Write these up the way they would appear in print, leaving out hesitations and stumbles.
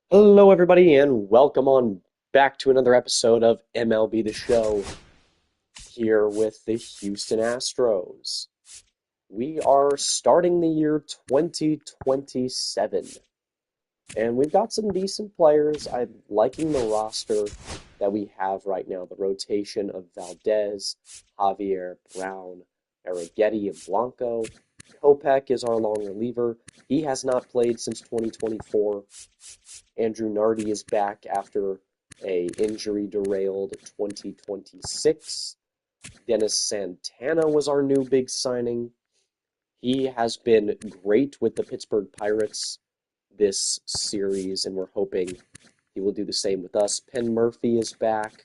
Hello, everybody, and welcome on back to another episode of MLB The Show here with the Houston Astros. We are starting the year 2027, and we've got some decent players. I'm liking the roster that we have right now. The rotation of Valdez, Javier, Brown, Arrighetti, and Blanco. Kopech is our long reliever. He has not played since 2024. Andrew Nardi is back after a injury-derailed 2026. Dennis Santana was our new big signing. He has been great with the Pittsburgh Pirates this series, and we're hoping he will do the same with us. Penn Murphy is back.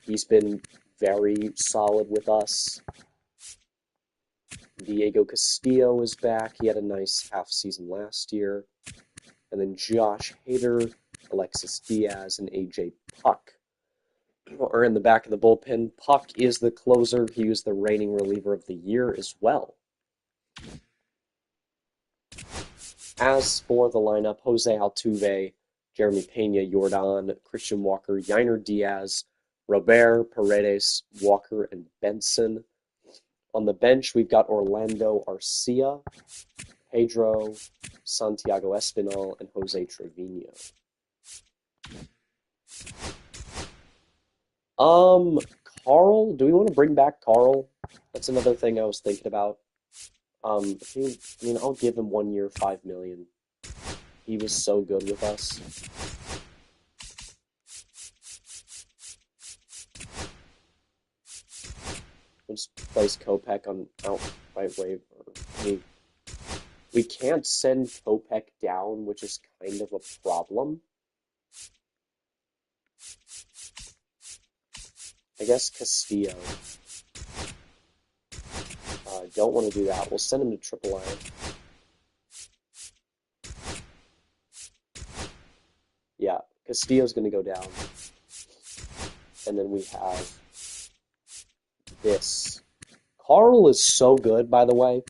He's been very solid with us. Diego Castillo is back. He had a nice half season last year. And then Josh Hader, Alexis Diaz, and AJ Puck are in the back of the bullpen. Puck is the closer. He was the reigning reliever of the year as well. As for the lineup, Jose Altuve, Jeremy Pena, Jordan, Christian Walker, Yainer Diaz, Robert, Paredes, Walker, and Benson. On the bench, we've got Orlando Arcia, Pedro, Santiago Espinal, and Jose Trevino. Carl, do we want to bring back Carl? That's another thing I was thinking about. I'll give him 1 year, $5 million. He was so good with us. We'll just place Kopech on outright waiver. We can't send Kopech down, which is kind of a problem. I guess Castillo. Don't want to do that. We'll send him to AAA. Yeah, Castillo's going to go down. And then we have this. Carl is so good, by the way.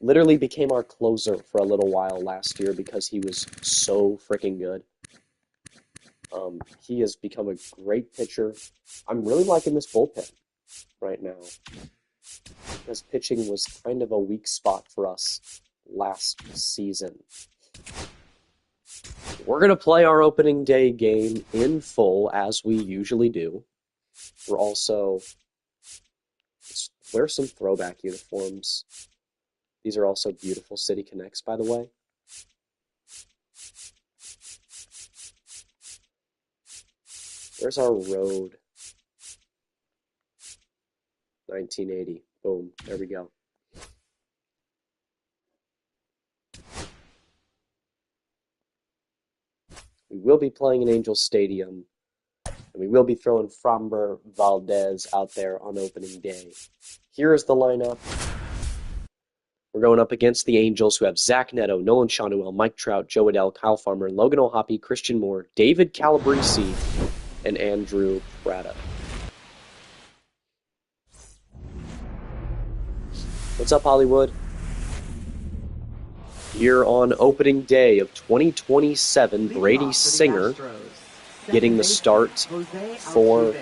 Literally became our closer for a little while last year because he was so freaking good. He has become a great pitcher. I'm really liking this bullpen right now because pitching was kind of a weak spot for us last season. We're going to play our opening day game in full as we usually do. We're also wear some throwback uniforms. These are also beautiful City Connects, by the way. Where's our road? 1980. Boom. There we go. We will be playing in Angel Stadium, and we will be throwing Framber Valdez out there on opening day. Here is the lineup. We're going up against the Angels, who have Zach Neto, Nolan Schanuel, Mike Trout, Joe Adell, Kyle Farmer, Logan O'Hoppe, Christian Moore, David Calabrese, and Andrew Prada. What's up, Hollywood? Here on opening day of 2027, Brady Singer getting the start for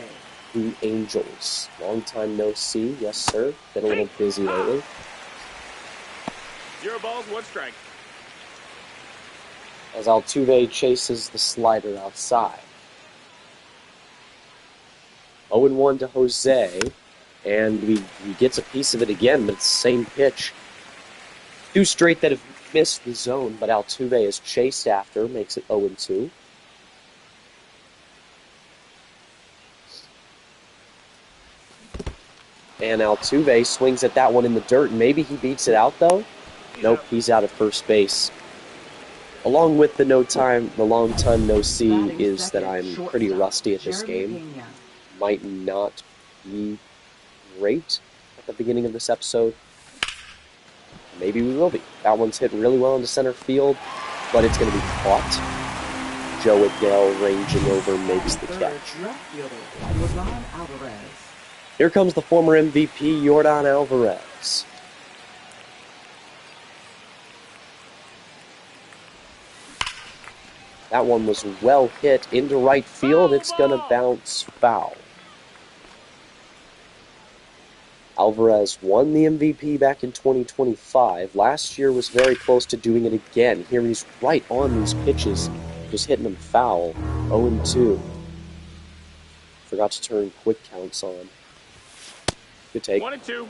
the Angels. Long time no see. Yes, sir. Been a little busy lately. 0 balls, 1 strike. As Altuve chases the slider outside. 0-1 to Jose, and he gets a piece of it again, but it's the same pitch. 2 straight that have missed the zone, but Altuve is chased after, makes it 0-2. And Altuve swings at that one in the dirt. Maybe he beats it out, though. Nope, he's out at first base. Along with the long time no see is that I'm pretty rusty at this game. Might not be great at the beginning of this episode. Maybe we will be. That one's hit really well into center field, but it's going to be caught. Joe Adell ranging over makes the catch. Here comes the former MVP, Jordan Alvarez. That one was well hit into right field. It's going to bounce foul. Alvarez won the MVP back in 2025. Last year was very close to doing it again. Here he's right on these pitches, just hitting them foul. 0-2. Forgot to turn quick counts on. Good take. 1-2.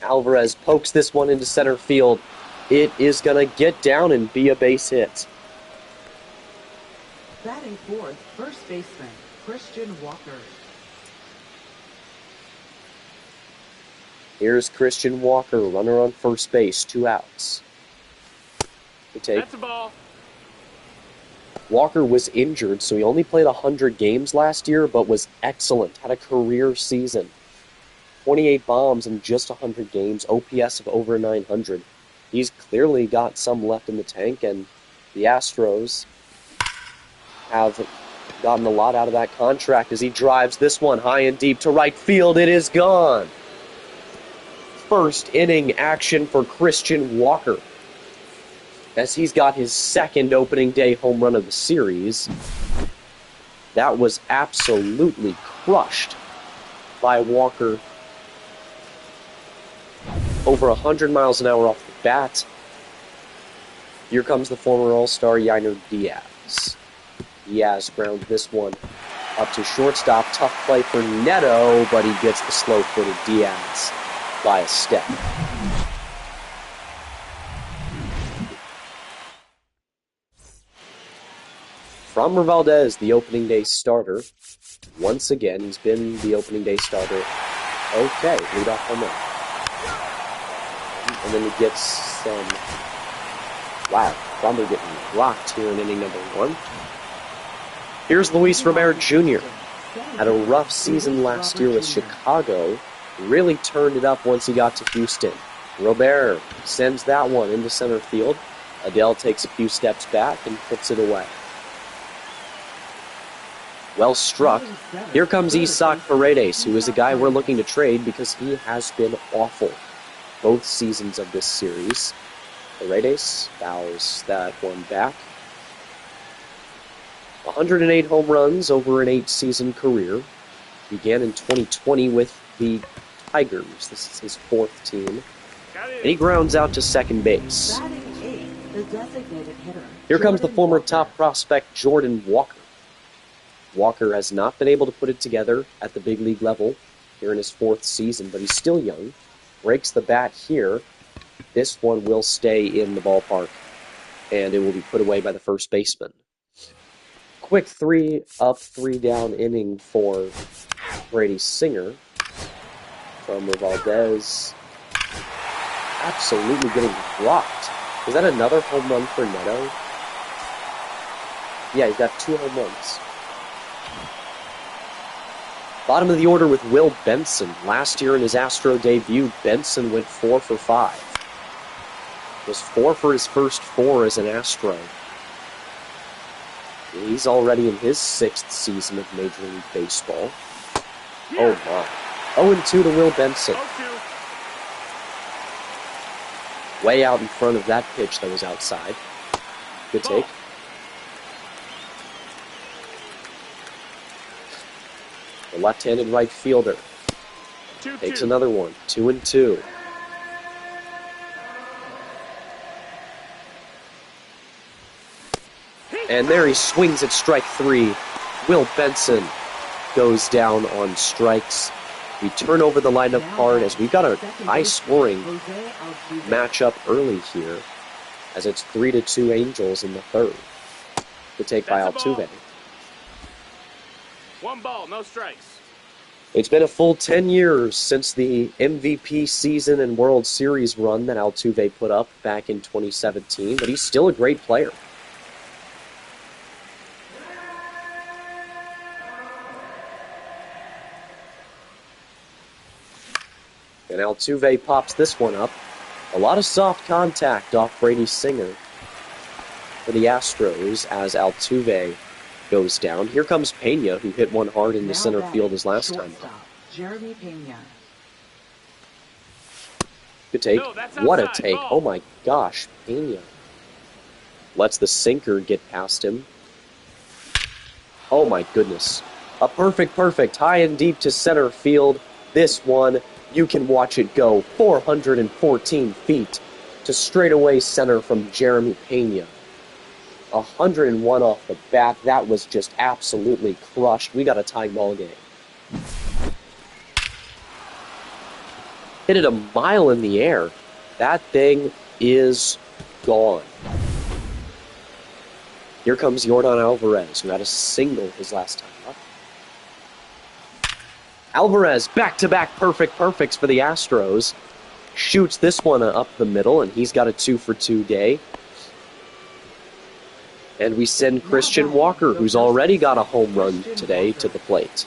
Alvarez pokes this one into center field. It is going to get down and be a base hit. Batting fourth, first baseman, Christian Walker. Here's Christian Walker, runner on first base, 2 outs. Good take. That's a ball. Walker was injured, so he only played 100 games last year, but was excellent. Had a career season. 28 bombs in just 100 games, OPS of over 900. He's clearly got some left in the tank, and the Astros have gotten a lot out of that contract as he drives this one high and deep to right field. It is gone. First inning action for Christian Walker, as he's got his second opening day home run of the series. That was absolutely crushed by Walker. Over 100 miles an hour off the bat. Here comes the former All-Star Yainer Diaz. Diaz grounds this one up to shortstop. Tough play for Neto, but he gets the slow-footed Diaz by a step. Framber Valdez, the opening day starter. Once again, he's been the opening day starter. Okay, leadoff home run. And then he gets some... Wow, Framber getting rocked here in inning number 1. Here's Luis Robert Jr. Had a rough season last year with Chicago. Really turned it up once he got to Houston. Robert sends that one into center field. Adele takes a few steps back and puts it away. Well struck. Here comes Isaac Paredes, who is a guy we're looking to trade because he has been awful both seasons of this series. Paredes fouls that one back. 108 home runs over an 8-season career. Began in 2020 with the Tigers. This is his 4th team. And he grounds out to second base. Here comes the former top prospect, Jordan Walker. Walker has not been able to put it together at the big league level here in his 4th season, but he's still young. Breaks the bat here. This one will stay in the ballpark, and it will be put away by the first baseman. Quick 3 up, 3 down inning for Brady Singer. From Valdez. Absolutely getting blocked. Is that another home run for Neto? Yeah, he's got 2 home runs. Bottom of the order with Will Benson. Last year in his Astro debut, Benson went 4 for 5. Was 4 for his first 4 as an Astro. He's already in his 6th season of Major League Baseball. Oh my. 0-2 to Will Benson. Way out in front of that pitch that was outside. Good take. The left-handed right fielder takes another one. 2-2. And there he swings at strike 3. Will Benson goes down on strikes. We turn over the lineup card as we've got a high-scoring matchup early here, as it's 3-2 Angels in the 3rd. The take by Altuve. 1 ball, no strikes. It's been a full 10 years since the MVP season and World Series run that Altuve put up back in 2017, but he's still a great player. And Altuve pops this one up. A lot of soft contact off Brady Singer for the Astros as Altuve goes down. Here comes Pena, who hit one hard into center field his last time. Jeremy Pena. Good take. No, that's What a outside. take. Ball. Oh my gosh. Pena lets the sinker get past him. Oh my goodness. A perfect, high and deep to center field. This one, you can watch it go 414 feet to straightaway center from Jeremy Pena. 101 off the bat. That was just absolutely crushed. We got a tie ball game. Hit it a mile in the air. That thing is gone. Here comes Yordan Alvarez, who had a single his last time up. Alvarez, back-to-back perfects for the Astros. Shoots this one up the middle, and he's got a 2-for-2 day. And we send Christian Walker, who's already got a home run today, to the plate.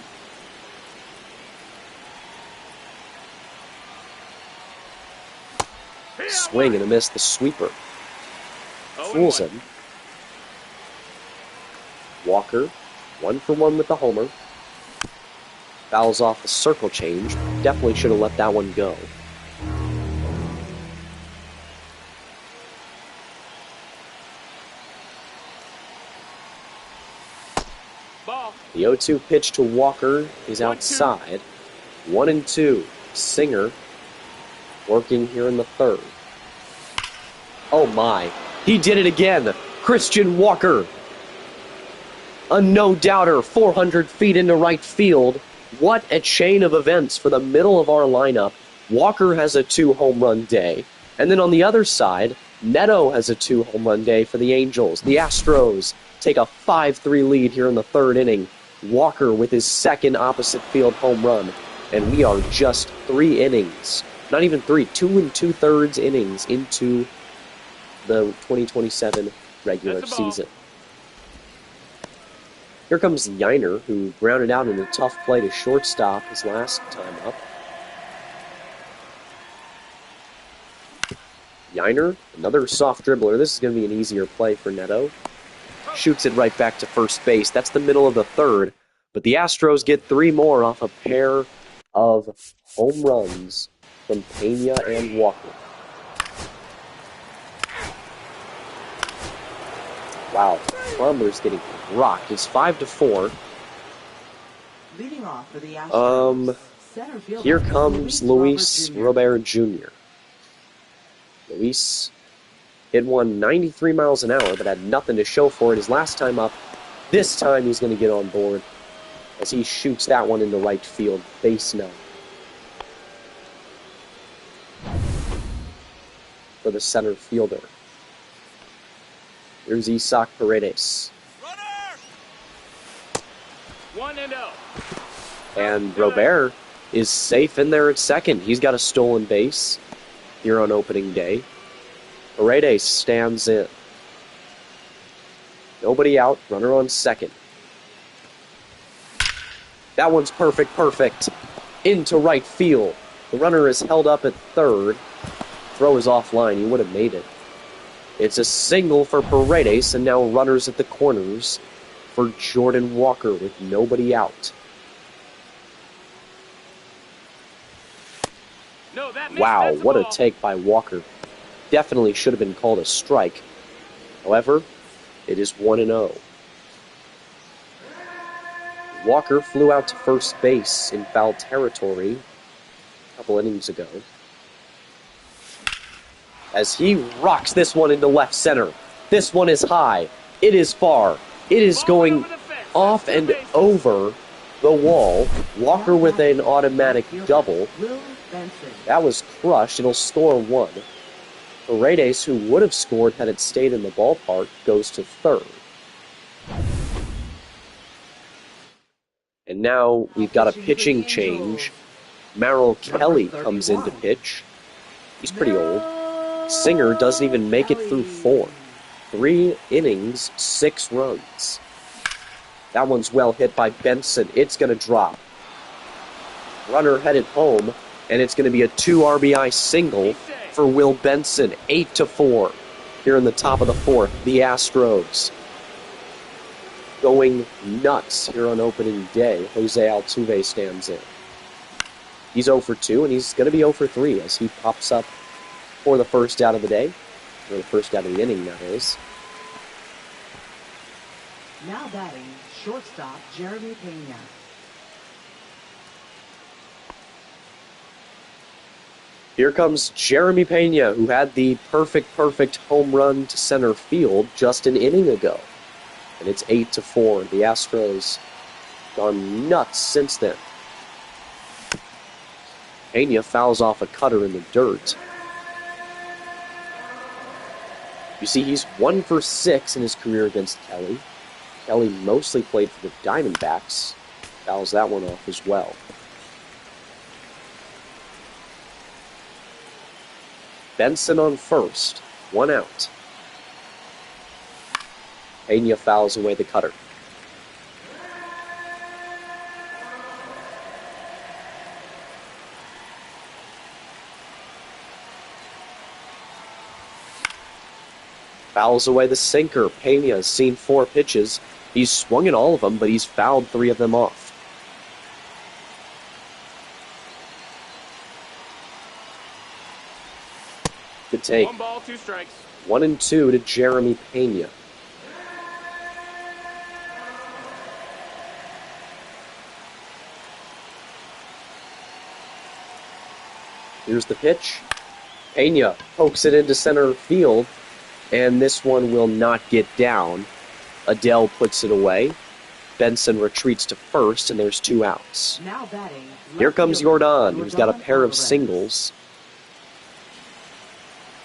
Swing and a miss, the sweeper. Fools him. Walker, 1-for-1 with the homer. Fouls off the circle change. Definitely should have let that one go. Ball. The 0-2 pitch to Walker is outside. 1-2. Singer working here in the third. Oh my. He did it again. Christian Walker. A no-doubter, 400 feet into right field. What a chain of events for the middle of our lineup. Walker has a 2-home run day. And then on the other side, Neto has a 2-home run day for the Angels. The Astros take a 5-3 lead here in the third inning. Walker with his second opposite field home run. And we are just 3 innings. Not even 3, 2 2/3 innings into the 2027 regular season. Here comes Yiner, who grounded out in a tough play to shortstop his last time up. Yiner, another soft dribbler. This is going to be an easier play for Neto. Shoots it right back to first base. That's the middle of the third. But the Astros get 3 more off a pair of home runs from Pena and Walker. Wow, Plumber's getting rocked. It's 5-4. Leading off for the Astros, center fielder Here comes Luis Robert Jr. Luis hit one 93 miles an hour, but had nothing to show for it his last time up. This time he's going to get on board as he shoots that one into right field, base 9. For the center fielder. Here's Isaac Paredes. Runner! 1-0. And Robert is safe in there at second. He's got a stolen base here on opening day. Paredes stands in. Nobody out, runner on second. That one's perfect. Into right field. The runner is held up at third. Throw is offline, he would have made it. It's a single for Paredes, and now runners at the corners for Jordan Walker with nobody out. No, that missed. Wow, That's what a ball. take by Walker. Definitely should have been called a strike. However, it is 1-0. Walker flew out to first base in foul territory a couple innings ago. As he rocks this one into left center. This one is high. It is far. It is going off and over the wall. Walker with an automatic double. That was crushed. It'll score 1. Paredes, who would have scored had it stayed in the ballpark, goes to third. And now we've got a pitching change. Merrill Kelly comes in to pitch. He's pretty old. Singer doesn't even make it through 4. 3 innings, 6 runs. That one's well hit by Benson. It's going to drop. Runner headed home, and it's going to be a 2 RBI single for Will Benson. 8-4 here in the top of the 4th. The Astros going nuts here on opening day. Jose Altuve stands in. He's 0 for 2, and he's going to be 0 for 3 as he pops up for the first out of the day, or the first out of the inning, that is. Now batting, shortstop Jeremy Pena. Here comes Jeremy Pena, who had the perfect home run to center field just an inning ago. And it's 8-4. The Astros gone nuts since then. Pena fouls off a cutter in the dirt. You see, he's 1 for 6 in his career against Kelly. Kelly mostly played for the Diamondbacks. Fouls that one off as well. Benson on first, 1 out. Pena fouls away the cutter. Fouls away the sinker. Pena has seen 4 pitches. He's swung at all of them, but he's fouled 3 of them off. Good take. 1 ball, 2 strikes. 1-2 to Jeremy Pena. Here's the pitch. Pena pokes it into center field, and this one will not get down. Adele puts it away. Benson retreats to first, and there's 2 outs. Now batting, Here comes Jordan, who's got a pair of singles.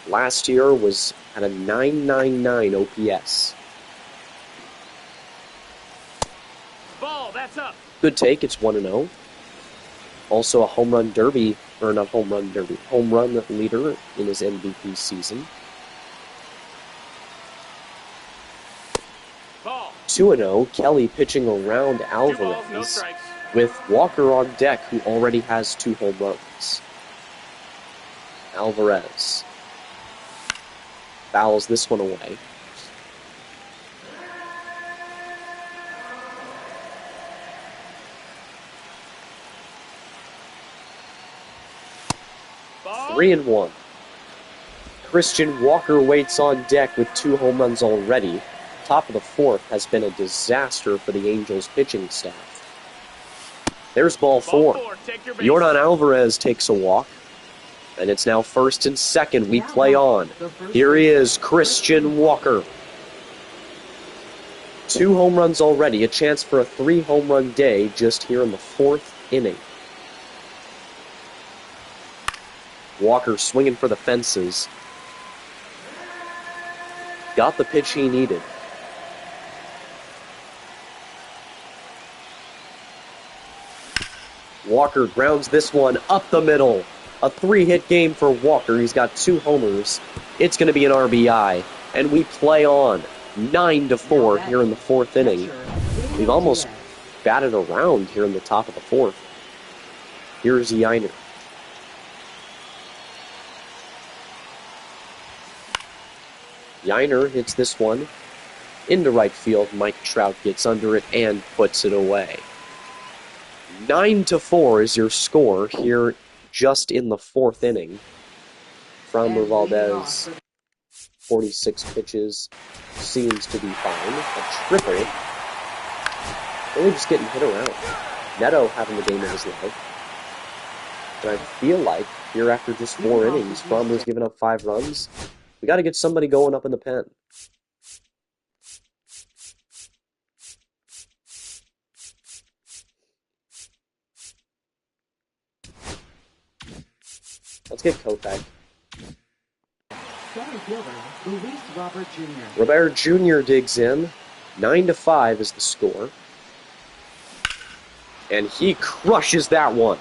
Last year was at a 999 OPS. Ball, that's up. Good take, it's 1-0. Also a home run derby, or not home run derby, home run leader in his MVP season. Ball. 2-0, Kelly pitching around 2 balls, no Alvarez, strikes. with Walker on deck, who already has 2 home runs. Alvarez fouls this one away. Ball. 3-1. Christian Walker waits on deck with 2 home runs already. Top of the 4th has been a disaster for the Angels pitching staff. There's ball 4. Ball 4, take your base. Jordan Alvarez takes a walk. And it's now 1st and 2nd. We play on. Here he is, Christian Walker. 2 home runs already. A chance for a 3 home run day just here in the 4th inning. Walker swinging for the fences. Got the pitch he needed. Walker grounds this one up the middle. A 3-hit game for Walker. He's got 2 homers. It's going to be an RBI. And we play on. 9-4 here in the 4th inning. We've almost batted around here in the top of the 4th. Here's Yainer. Yainer hits this one into right field. Mike Trout gets under it and puts it away. 9-4 is your score here just in the 4th inning. Framber Valdez, 46 pitches, seems to be fine. A triple. Really just getting hit around. Neto having the game of his life. And I feel like here after just 4 innings, Framber's given up 5 runs. We got to get somebody going up in the pen. Let's get Kopech. Center fielder, Luis Robert Jr. Robert Jr. digs in. 9-5 is the score. And he crushes that one.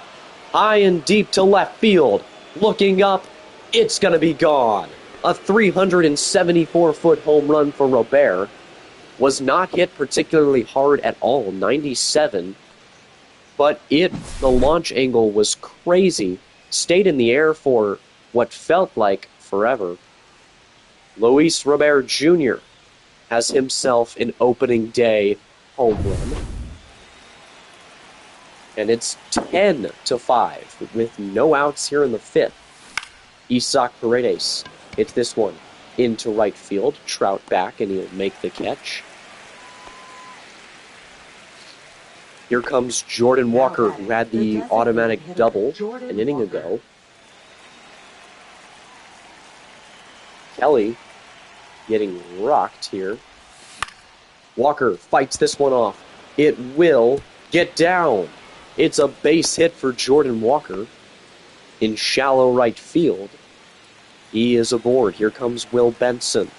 High and deep to left field. Looking up, it's going to be gone. A 374-foot home run for Robert. Was not hit particularly hard at all, 97. But the launch angle was crazy. Stayed in the air for what felt like forever. Luis Robert Jr. has himself an opening day home run. And it's 10-5 with no outs here in the 5th. Isaac Paredes hits this one into right field. Trout back, and he'll make the catch. Here comes Jordan Walker, who had the automatic double an inning ago. Kelly getting rocked here. Walker fights this one off. It will get down. It's a base hit for Jordan Walker in shallow right field. He is aboard. Here comes Will Benson.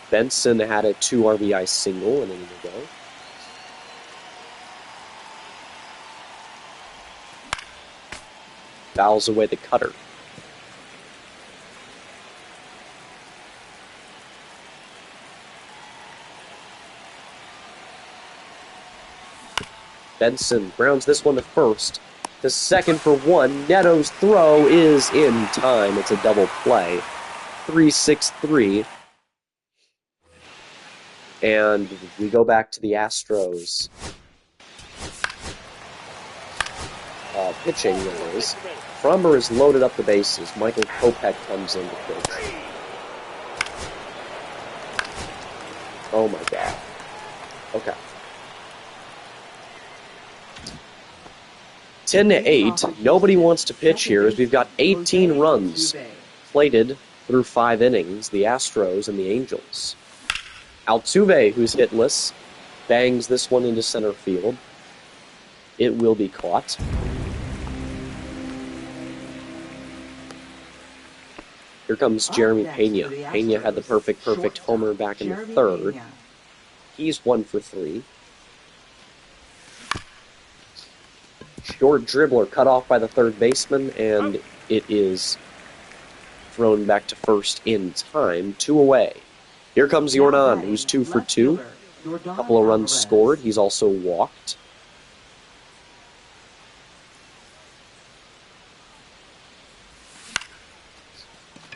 Benson had a 2 RBI single an inning ago. Fouls away the cutter. Benson grounds this one to first. To second for 1. Neto's throw is in time. It's a double play. 3-6-3. And we go back to the Astros. Pitching, that is. Frommer has loaded up the bases. Michael Kopech comes in to pitch. Oh my god. Okay. 10-8. Nobody wants to pitch here as we've got 18 runs plated through 5 innings. The Astros and the Angels. Altuve, who's hitless, bangs this one into center field. It will be caught. Here comes Jeremy Pena. Pena had the perfect homer back in the 3rd. He's 1 for 3. Short dribbler cut off by the 3rd baseman, and it is thrown back to first in time. 2 away. Here comes Jordan, who's 2 for 2. Couple of runs scored. He's also walked.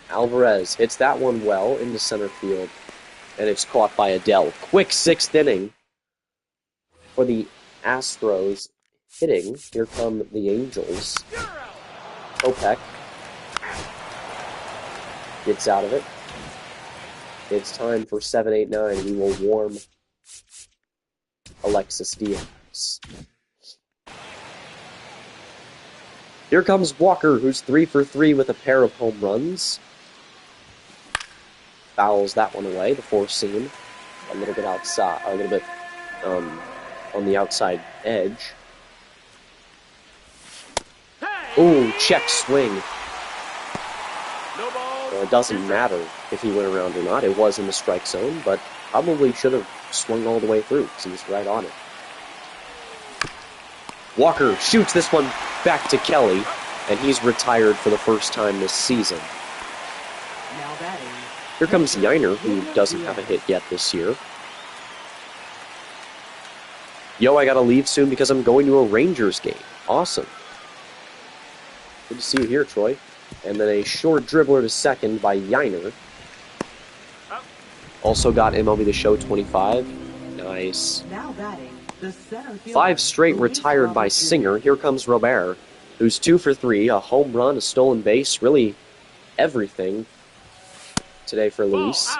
Alvarez hits that one well into center field, and it's caught by Adele. Quick 6th inning for the Astros hitting. Here come the Angels. Kopech gets out of it. It's time for 7-8-9. We will warm Alexis Diaz. Here comes Walker, who's 3 for 3 with a pair of home runs. Fouls that one away, the 4-seam. A little bit outside, a little bit on the outside edge. Ooh, check swing. No ball. It doesn't matter if he went around or not. It was in the strike zone, but probably should have swung all the way through because he was right on it. Walker shoots this one back to Kelly, and he's retired for the first time this season. Here comes Yiner, who doesn't have a hit yet this year. Yo, I gotta leave soon because I'm going to a Rangers game. Awesome. Good to see you here, Troy. And then a short dribbler to second by Yiner. Also got MLB The Show 25. Nice. 5 straight retired by Singer. Here comes Robert, who's 2 for 3. A home run, a stolen base, really everything today for Luis.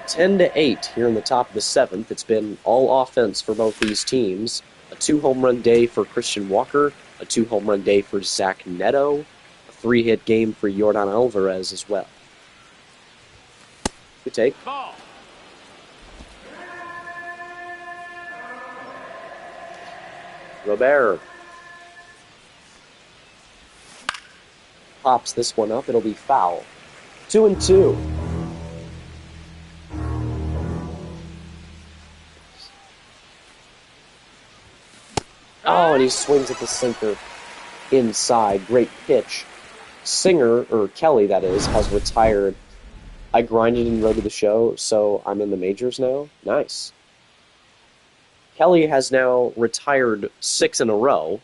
10-8 here in the top of the 7th. It's been all offense for both these teams. A 2-home run day for Christian Walker, a 2-home run day for Zach Neto, a 3-hit game for Jordan Alvarez as well. Good take. Robert pops this one up. It'll be foul. 2-2. Oh, and he swings at the sinker inside. Great pitch. Singer, or Kelly that is, has retired. I grinded and rode to the show, so I'm in the majors now. Nice. Kelly has now retired 6 in a row.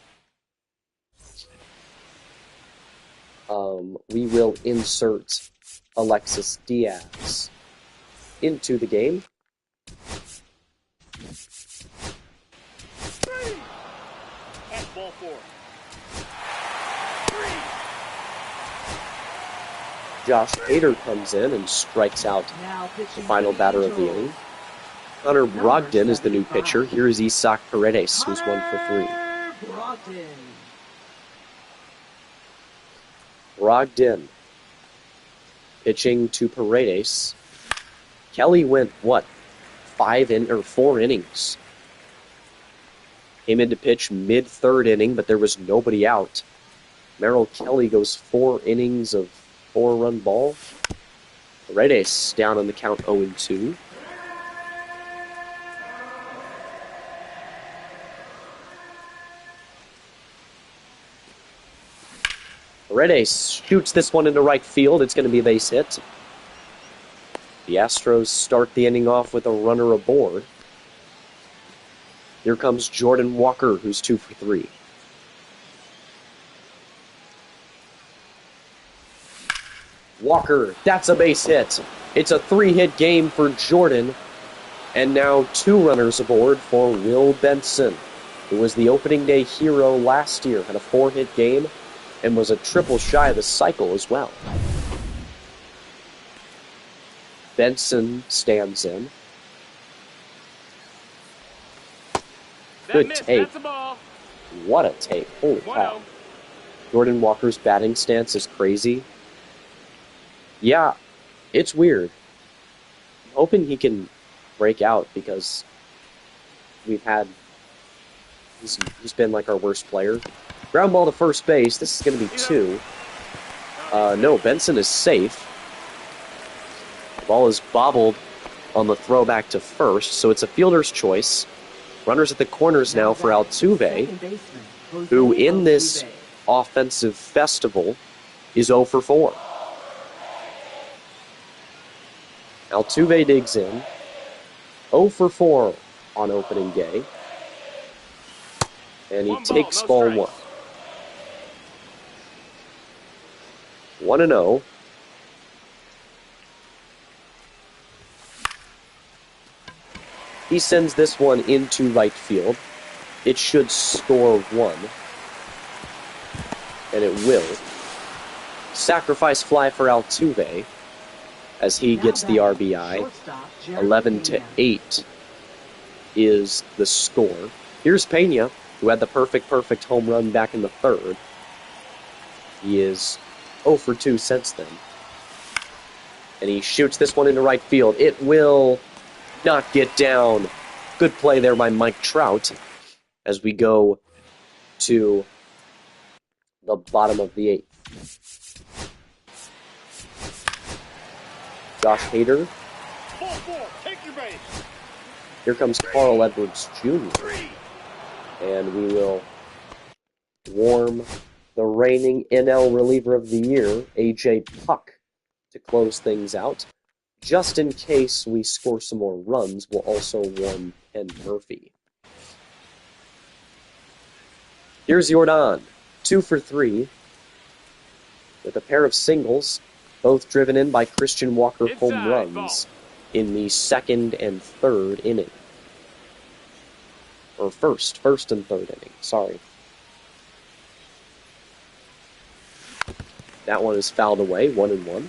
We will insert Alexis Diaz into the game. Ball 4. Josh Hader comes in and strikes out the final batter of the inning. Connor Brogdon is the new pitcher. Here is Isaac Paredes, who's 1 for 3. Brogdon pitching to Paredes. Kelly went, 4 innings. Came in to pitch mid-third inning, but there was nobody out. Merrill Kelly goes 4 innings of 4-run ball. Paredes down on the count 0-2. Paredes shoots this one into right field. It's going to be a base hit. The Astros start the inning off with a runner aboard. Here comes Jordan Walker, who's 2 for 3. Walker, that's a base hit. It's a 3-hit game for Jordan. And now 2 runners aboard for Will Benson, who was the opening day hero last year, had a 4-hit game, and was a triple shy of the cycle as well. Benson stands in. Good take. What a take. Holy cow. Jordan Walker's batting stance is crazy. Yeah, it's weird. I'm hoping he can break out because he's been like our worst player. Ground ball to first base. This is going to be 2. No, Benson is safe. The ball is bobbled on the throwback to first, so it's a fielder's choice. Runners at the corners now for Altuve, who in this offensive festival is 0 for 4. Altuve digs in. 0 for 4 on opening day. And he takes ball 1. 1-0. He sends this one into right field. It should score 1. And it will. Sacrifice fly for Altuve as he gets the RBI. 11-8 is the score. Here's Pena, who had the perfect home run back in the 3rd. He is 0 for 2 since then. And he shoots this one into right field. It will not get down. Good play there by Mike Trout as we go to the bottom of the 8th. Josh Hader. Here comes Carl Edwards Jr. And we will warm the reigning NL reliever of the year, A.J. Puck, to close things out. Just in case we score some more runs, we'll also warm Ken Murphy. Here's Yordan, 2 for 3, with a pair of singles, both driven in by Christian Walker home runs in the 2nd and 3rd inning. Or first and 3rd inning, sorry. That one is fouled away, 1-1.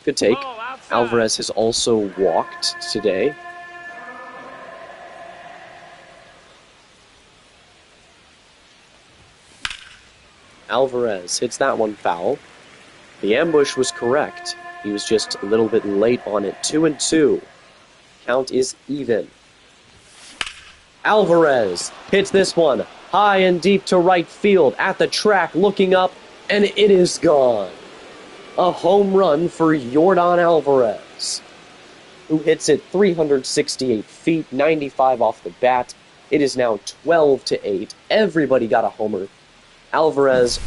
Good take. Alvarez has also walked today. Alvarez hits that one foul. The ambush was correct. He was just a little bit late on it. 2-2. Count is even. Alvarez hits this one high and deep to right field at the track, looking up, and it is gone. A home run for Yordan Alvarez, who hits it 368 feet, 95 off the bat. It is now 12-8. Everybody got a homer. Alvarez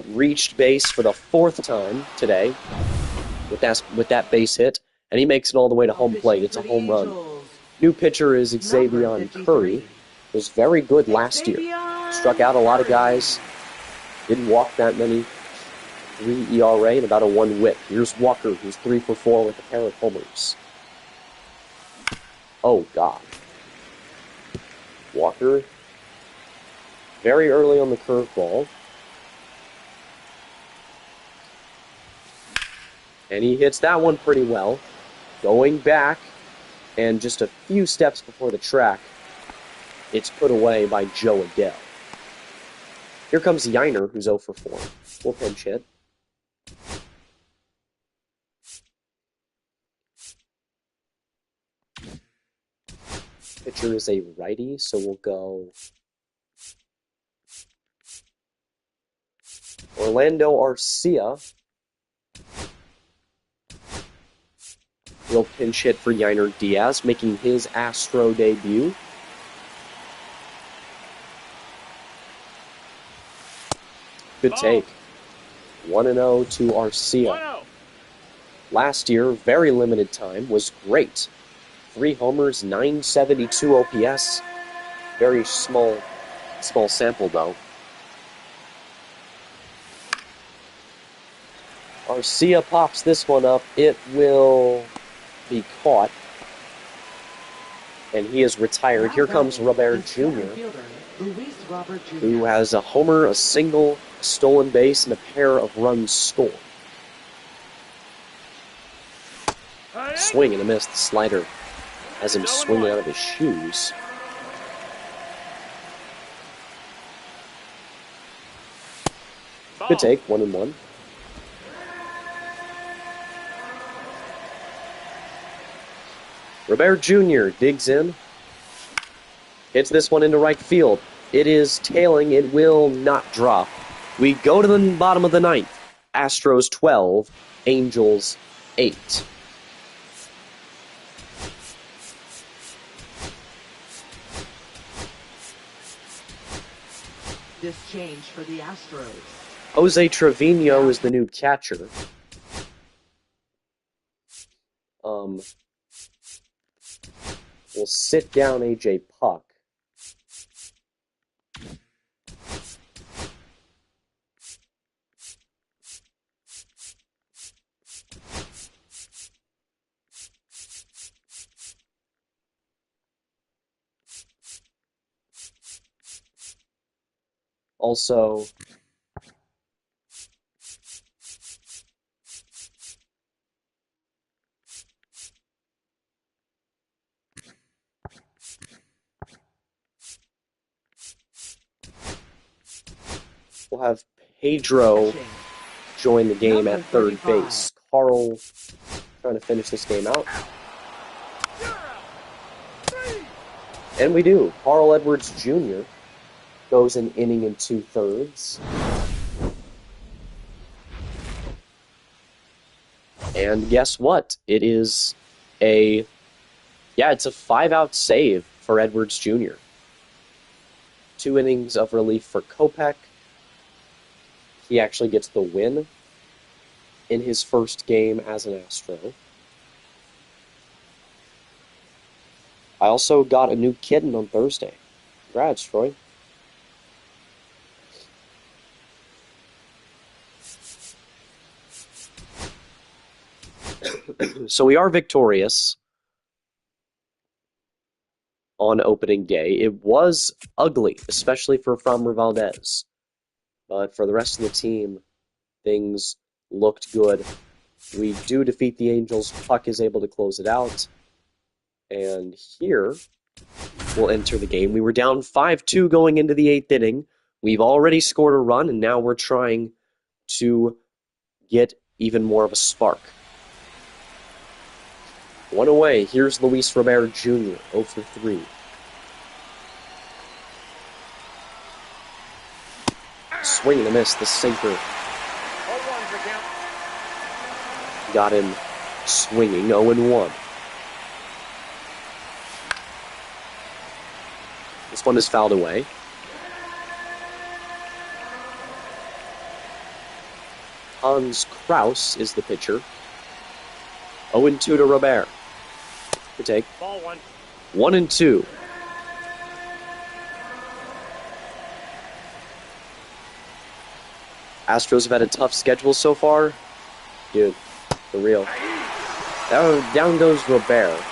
reached base for the 4th time today with that base hit, and he makes it all the way to home plate. It's a home run. New pitcher is Xavier Curry. Was very good last year. Struck out a lot of guys. Didn't walk that many. 3 ERA and about a 1 whip. Here's Walker, who's 3 for 4 with a pair of homers. Oh, God. Walker, very early on the curveball. And he hits that one pretty well. Going back, and just a few steps before the track, it's put away by Joe Adele. Here comes Yiner, who's 0 for 4. We'll pinch hit. Pitcher is a righty, so we'll go Orlando Arcia. Real pinch hit for Yiner Diaz, making his Astro debut. Good take. 1-0 to Arcia. 1-0. Last year, very limited time, was great. 3 homers, 972 OPS. Very small sample, though. Arcia pops this one up. It will be caught. And he is retired. Here comes Robert Jr., who has a homer, a single, a stolen base, and a pair of runs scored. Swing and a miss. The slider has him swinging out of his shoes. Good take, 1-1. Robert Jr. digs in, hits this one into right field. It is tailing. It will not drop. We go to the bottom of the ninth. Astros 12, Angels 8. This change for the Astros. Jose Trevino is the new catcher. We'll sit down AJ Puck. Also, we'll have Pedro join the game at third base. Carl trying to finish this game out. And we do. Carl Edwards Jr. goes an inning and 2/3. And guess what? It is it's a 5-out save for Edwards Jr. 2 innings of relief for Kopech. He actually gets the win in his first game as an Astro. I also got a new kitten on Thursday. Congrats, Troy. So we are victorious on opening day. It was ugly, especially for Framber Valdez. But for the rest of the team, things looked good. We do defeat the Angels. Puck is able to close it out. And here, we'll enter the game. We were down 5-2 going into the 8th inning. We've already scored a run, and now we're trying to get even more of a spark. One away. Here's Luis Robert Jr., 0 for 3. Swing and a miss. The sinker got him swinging. 0-1. This one is fouled away. Hans Kraus is the pitcher. 0-2 to Robert. Good take. Ball 1. 1-2. Astros have had a tough schedule so far. Dude, for real. Down goes Robert.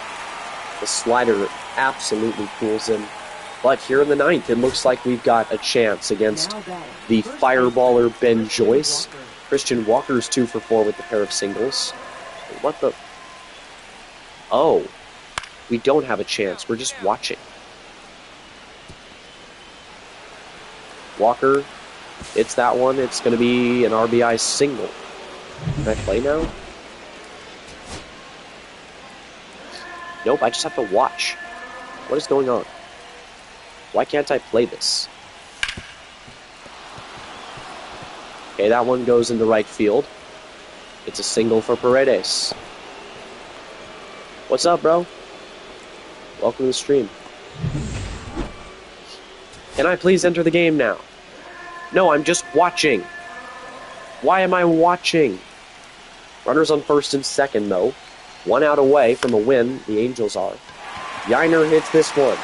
The slider absolutely fools him. But here in the ninth, it looks like we've got a chance against the fireballer Ben Joyce. Christian Walker's 2 for 4 with the pair of singles. What the? Oh, we don't have a chance. We're just watching. Walker, it's that one. It's going to be an RBI single. Can I play now? Nope, I just have to watch. What is going on? Why can't I play this? Okay, that one goes into right field. It's a single for Paredes. What's up, bro? Welcome to the stream. Can I please enter the game now? No, I'm just watching. Why am I watching? Runners on first and second, though. 1 out away from a win, the Angels are. Yiner hits this one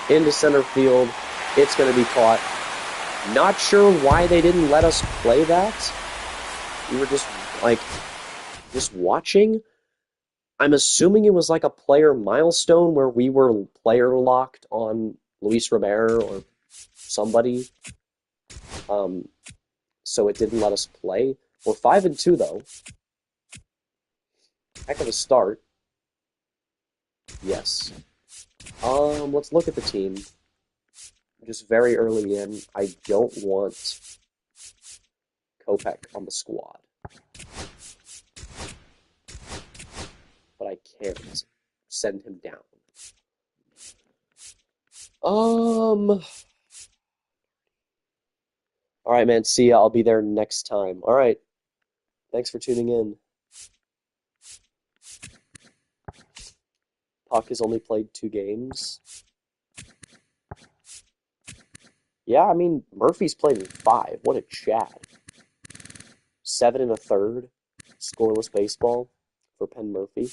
into center field. It's going to be caught. Not sure why they didn't let us play that. We were just, just watching. I'm assuming it was like a player milestone where we were player locked on Luis Robert or somebody. So it didn't let us play. We're 5-2 though. Heck of a start. Yes. Let's look at the team. Just very early in, I don't want Kopech on the squad. But I can't send him down. Alright, man, see ya. I'll be there next time. Alright. Thanks for tuning in. Puck has only played 2 games. Yeah, I mean, Murphy's played in 5. What a Chad. 7 1/3. Scoreless baseball for Penn Murphy.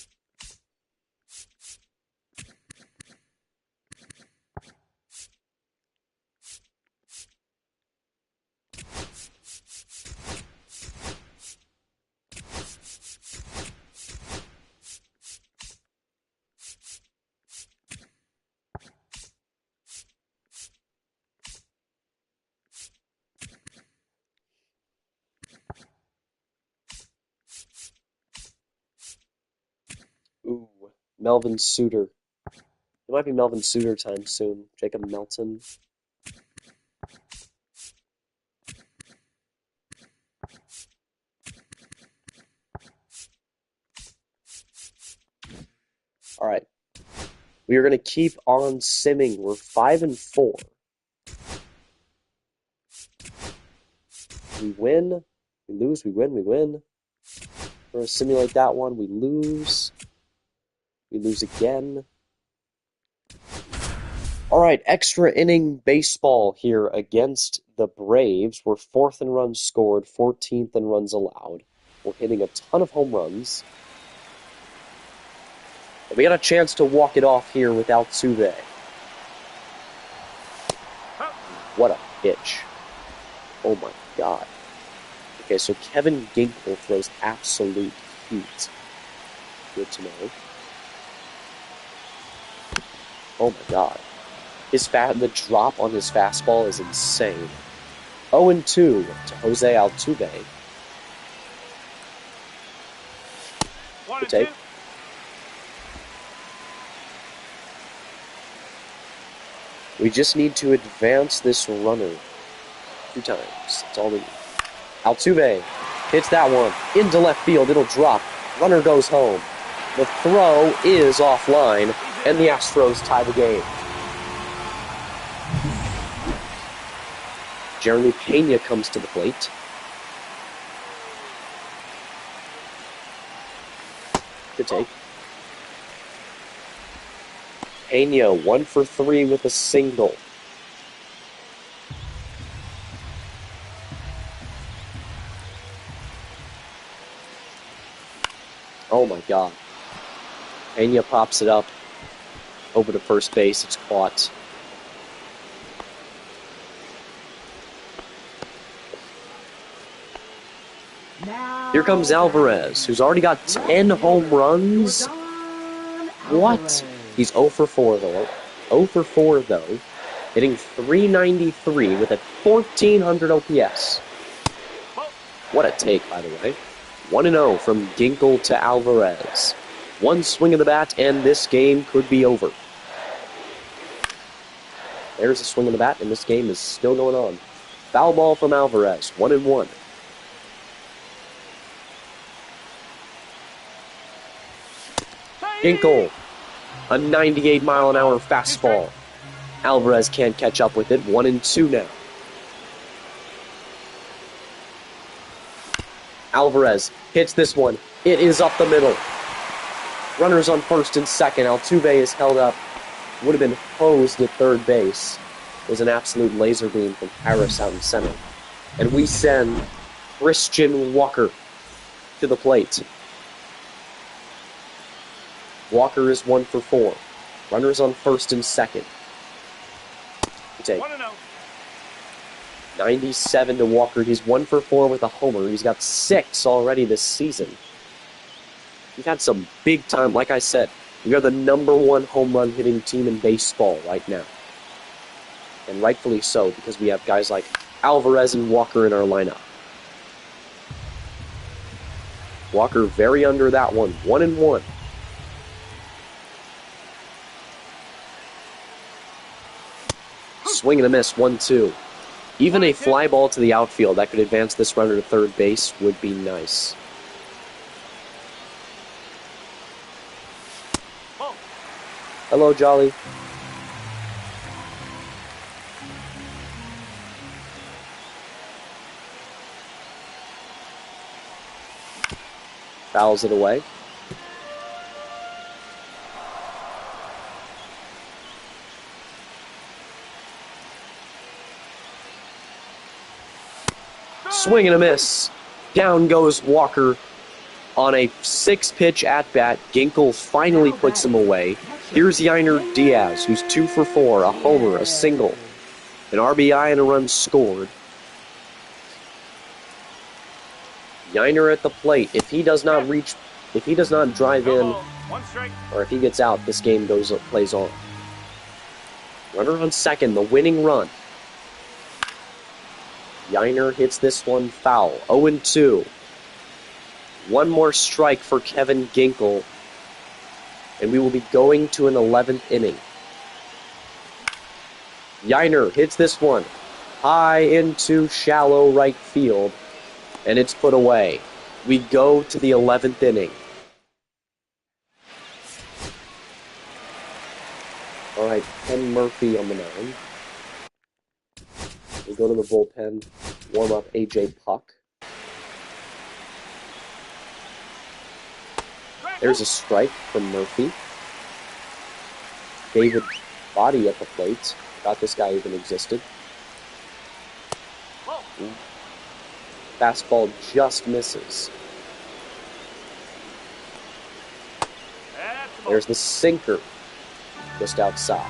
Ooh, Melvin Suter. It might be Melvin Suter time soon. Jacob Melton. All right. We are going to keep on simming. We're 5-4. We win. We lose. We win. We win. We're going to simulate that one. We lose. We lose again. All right, extra inning baseball here against the Braves. We're 4th in runs scored, 14th in runs allowed. We're hitting a ton of home runs. And we got a chance to walk it off here with Altuve. What a pitch. Oh my God. Okay, so Kevin Ginkel throws absolute heat. Good to know. Oh my God. The drop on his fastball is insane. 0-2 to Jose Altuve. Good take. We just need to advance this runner 2 times. That's all we need. Altuve hits that one into left field. It'll drop. Runner goes home. The throw is offline, and the Astros tie the game. Jeremy Pena comes to the plate. Good take. Pena 1 for 3 with a single. Oh my God. Pena pops it up over to first base. It's caught. Here comes Alvarez, who's already got 10 home runs. What? He's 0 for 4 though. 0 for 4 though. hitting .393 with a 1,400 OPS. What a take, by the way. 1-0 from Ginkel to Alvarez. One swing of the bat, and this game could be over. There's a swing of the bat, and this game is still going on. Foul ball from Alvarez, 1-1. Ginkel, a 98-mile-an-hour fastball. Alvarez can't catch up with it, 1-2 now. Alvarez hits this one. It is up the middle. Runners on first and second. Altuve is held up. Would have been hosed at third base. It was an absolute laser beam from Harris out in center. And we send Christian Walker to the plate. Walker is 1 for 4. Runners on first and second. Take 97 to Walker. He's 1 for 4 with a homer. He's got 6 already this season. We've had some big time, like I said, we are the #1 home run hitting team in baseball right now. And rightfully so, because we have guys like Alvarez and Walker in our lineup. Walker very under that one, 1-1. Swing and a miss, 1-2. Even a fly ball to the outfield that could advance this runner to third base would be nice. Hello, Jolly. Fouls it away. Swing and a miss. Down goes Walker on a 6-pitch at-bat. Ginkel finally puts him away. Here's Yainer Diaz, who's 2 for 4, a homer, a single, an RBI, and a run scored. Yainer at the plate. If he does not drive in, or if he gets out, this game plays on. Runner on second, the winning run. Yainer hits this one foul. 0-2. One more strike for Kevin Ginkel, and we will be going to an 11th inning. Yainer hits this one high into shallow right field, and it's put away. We go to the 11th inning. All right, Ken Murphy on the mound. We go to the bullpen, warm up AJ Puck. There's a strike from Murphy. David Body at the plate. Thought this guy even existed. Fastball just misses. There's the sinker just outside.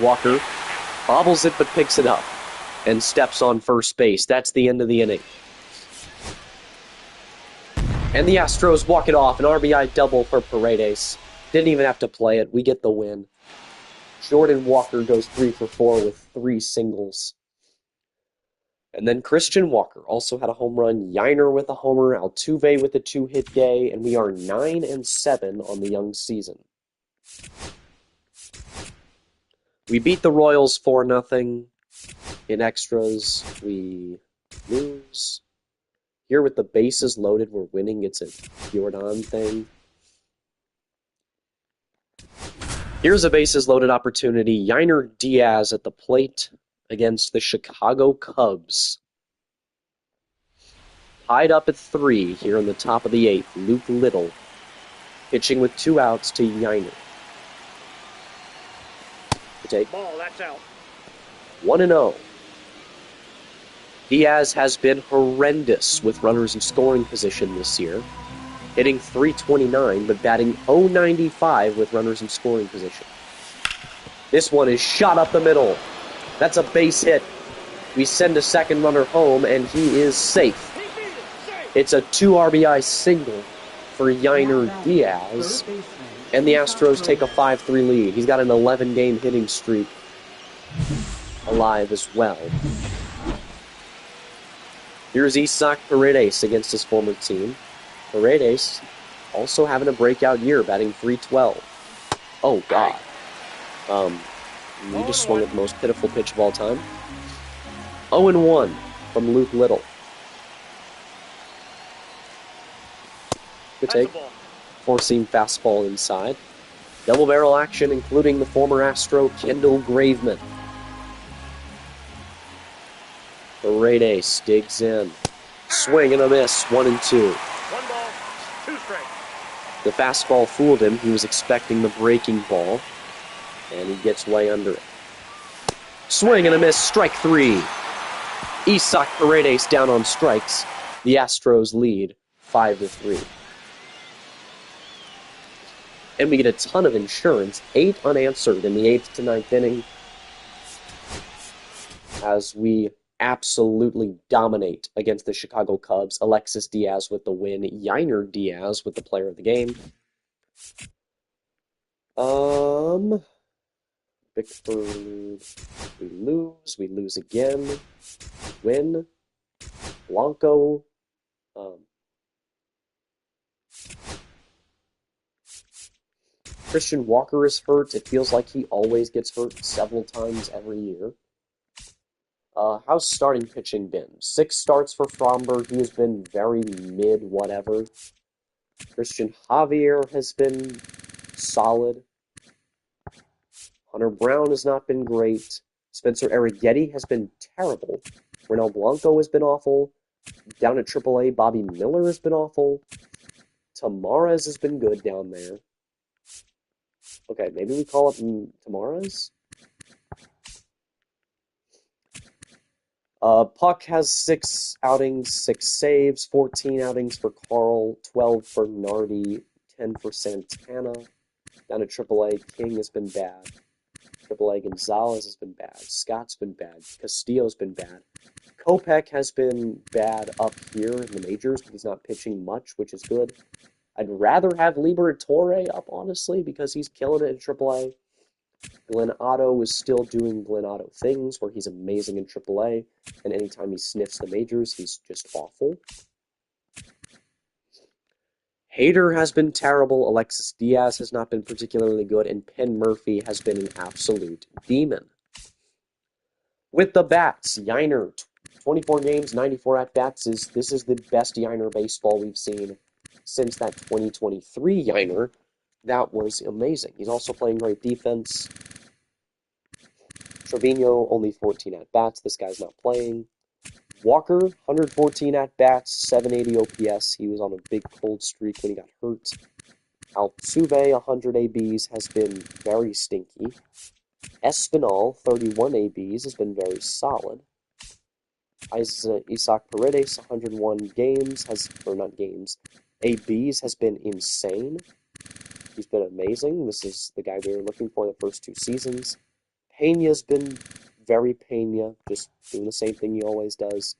Walker bobbles it but picks it up and steps on first base. That's the end of the inning. And the Astros walk it off. An RBI double for Paredes. Didn't even have to play it. We get the win. Jordan Walker goes 3 for 4 with 3 singles. And then Christian Walker also had a home run. Yainer with a homer. Altuve with a 2-hit day. And we are 9-7 on the young season. We beat the Royals 4-0. In extras, we lose. Here with the bases loaded, we're winning. It's a Jordan thing. Here's a bases loaded opportunity. Yainer Diaz at the plate against the Chicago Cubs. Tied up at 3 here in the top of the 8th. Luke Little pitching with 2 outs to Yainer. Take. Ball, that's out. 1-0. Diaz has been horrendous with runners in scoring position this year, hitting .329 but batting .095 with runners in scoring position. This one is shot up the middle. That's a base hit. We send a second runner home, and he is safe. It's a 2 RBI single for Yainer Diaz, and the Astros take a 5-3 lead. He's got an 11-game hitting streak alive as well. Here's Isaac Paredes against his former team. Paredes also having a breakout year, batting .312. Oh, God. He just swung at the most pitiful pitch of all time. 0-1 from Luke Little. Good take. Four-seam fastball inside. Double barrel action, including the former Astro Kendall Graveman. Paredes digs in. Swing and a miss, 1-2. 1 ball, 2 strikes. The fastball fooled him. He was expecting the breaking ball, and he gets way under it. Swing and a miss, strike 3. Isaac Paredes down on strikes. The Astros lead 5-3. And we get a ton of insurance, 8 unanswered in the 8th to 9th inning, as we absolutely dominate against the Chicago Cubs. Alexis Diaz with the win. Yainer Diaz with the player of the game. Bickford, we lose. We lose again. Win. Blanco. Christian Walker is hurt. It feels like he always gets hurt several times every year. How's starting pitching been? 6 starts for Fromberg. He has been very mid-whatever. Christian Javier has been solid. Hunter Brown has not been great. Spencer Arrighetti has been terrible. Renel Blanco has been awful. Down at AAA, Bobby Miller has been awful. Tamares has been good down there. Okay, maybe we call up Tamares? Puck has 6 outings, 6 saves, 14 outings for Carl, 12 for Nardi, 10 for Santana. Down at AAA, King has been bad. AAA, Gonzalez has been bad. Scott's been bad. Castillo's been bad. Kopech has been bad up here in the majors, but he's not pitching much, which is good. I'd rather have Liberatore up, honestly, because he's killing it in AAA. Glenn Otto is still doing Glenn Otto things, where he's amazing in AAA, and anytime he sniffs the majors, he's just awful. Hader has been terrible, Alexis Diaz has not been particularly good, and Penn Murphy has been an absolute demon. With the bats, Yainer, 24 games, 94 at-bats. This is the best Yainer baseball we've seen since that 2023 Yainer. That was amazing. He's also playing great defense. Trevino, only 14 at-bats. This guy's not playing. Walker, 114 at-bats, 780 OPS. He was on a big cold streak when he got hurt. Altuve, 100 ABs, has been very stinky. Espinal, 31 ABs, has been very solid. Isaac Paredes, 101 games, ABs, has been insane. He's been amazing. This is the guy we were looking for the first 2 seasons. Pena's been very Pena, just doing the same thing he always does.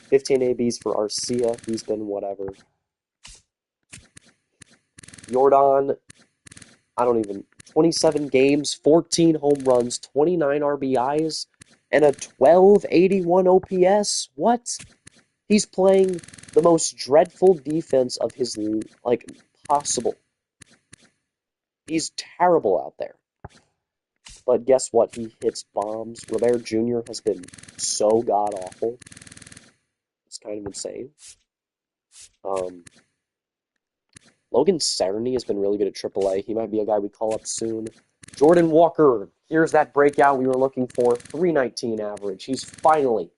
15 ABs for Arcia, he's been whatever. Jordan, 27 games, 14 home runs, 29 RBIs, and a 1281 OPS. What? He's playing the most dreadful defense of his, possible. He's terrible out there. But guess what? He hits bombs. Robert Jr. has been so god-awful. It's kind of insane. Logan Cerny has been really good at AAA. He might be a guy we call up soon. Jordan Walker. Here's that breakout we were looking for. 319 average. He's finally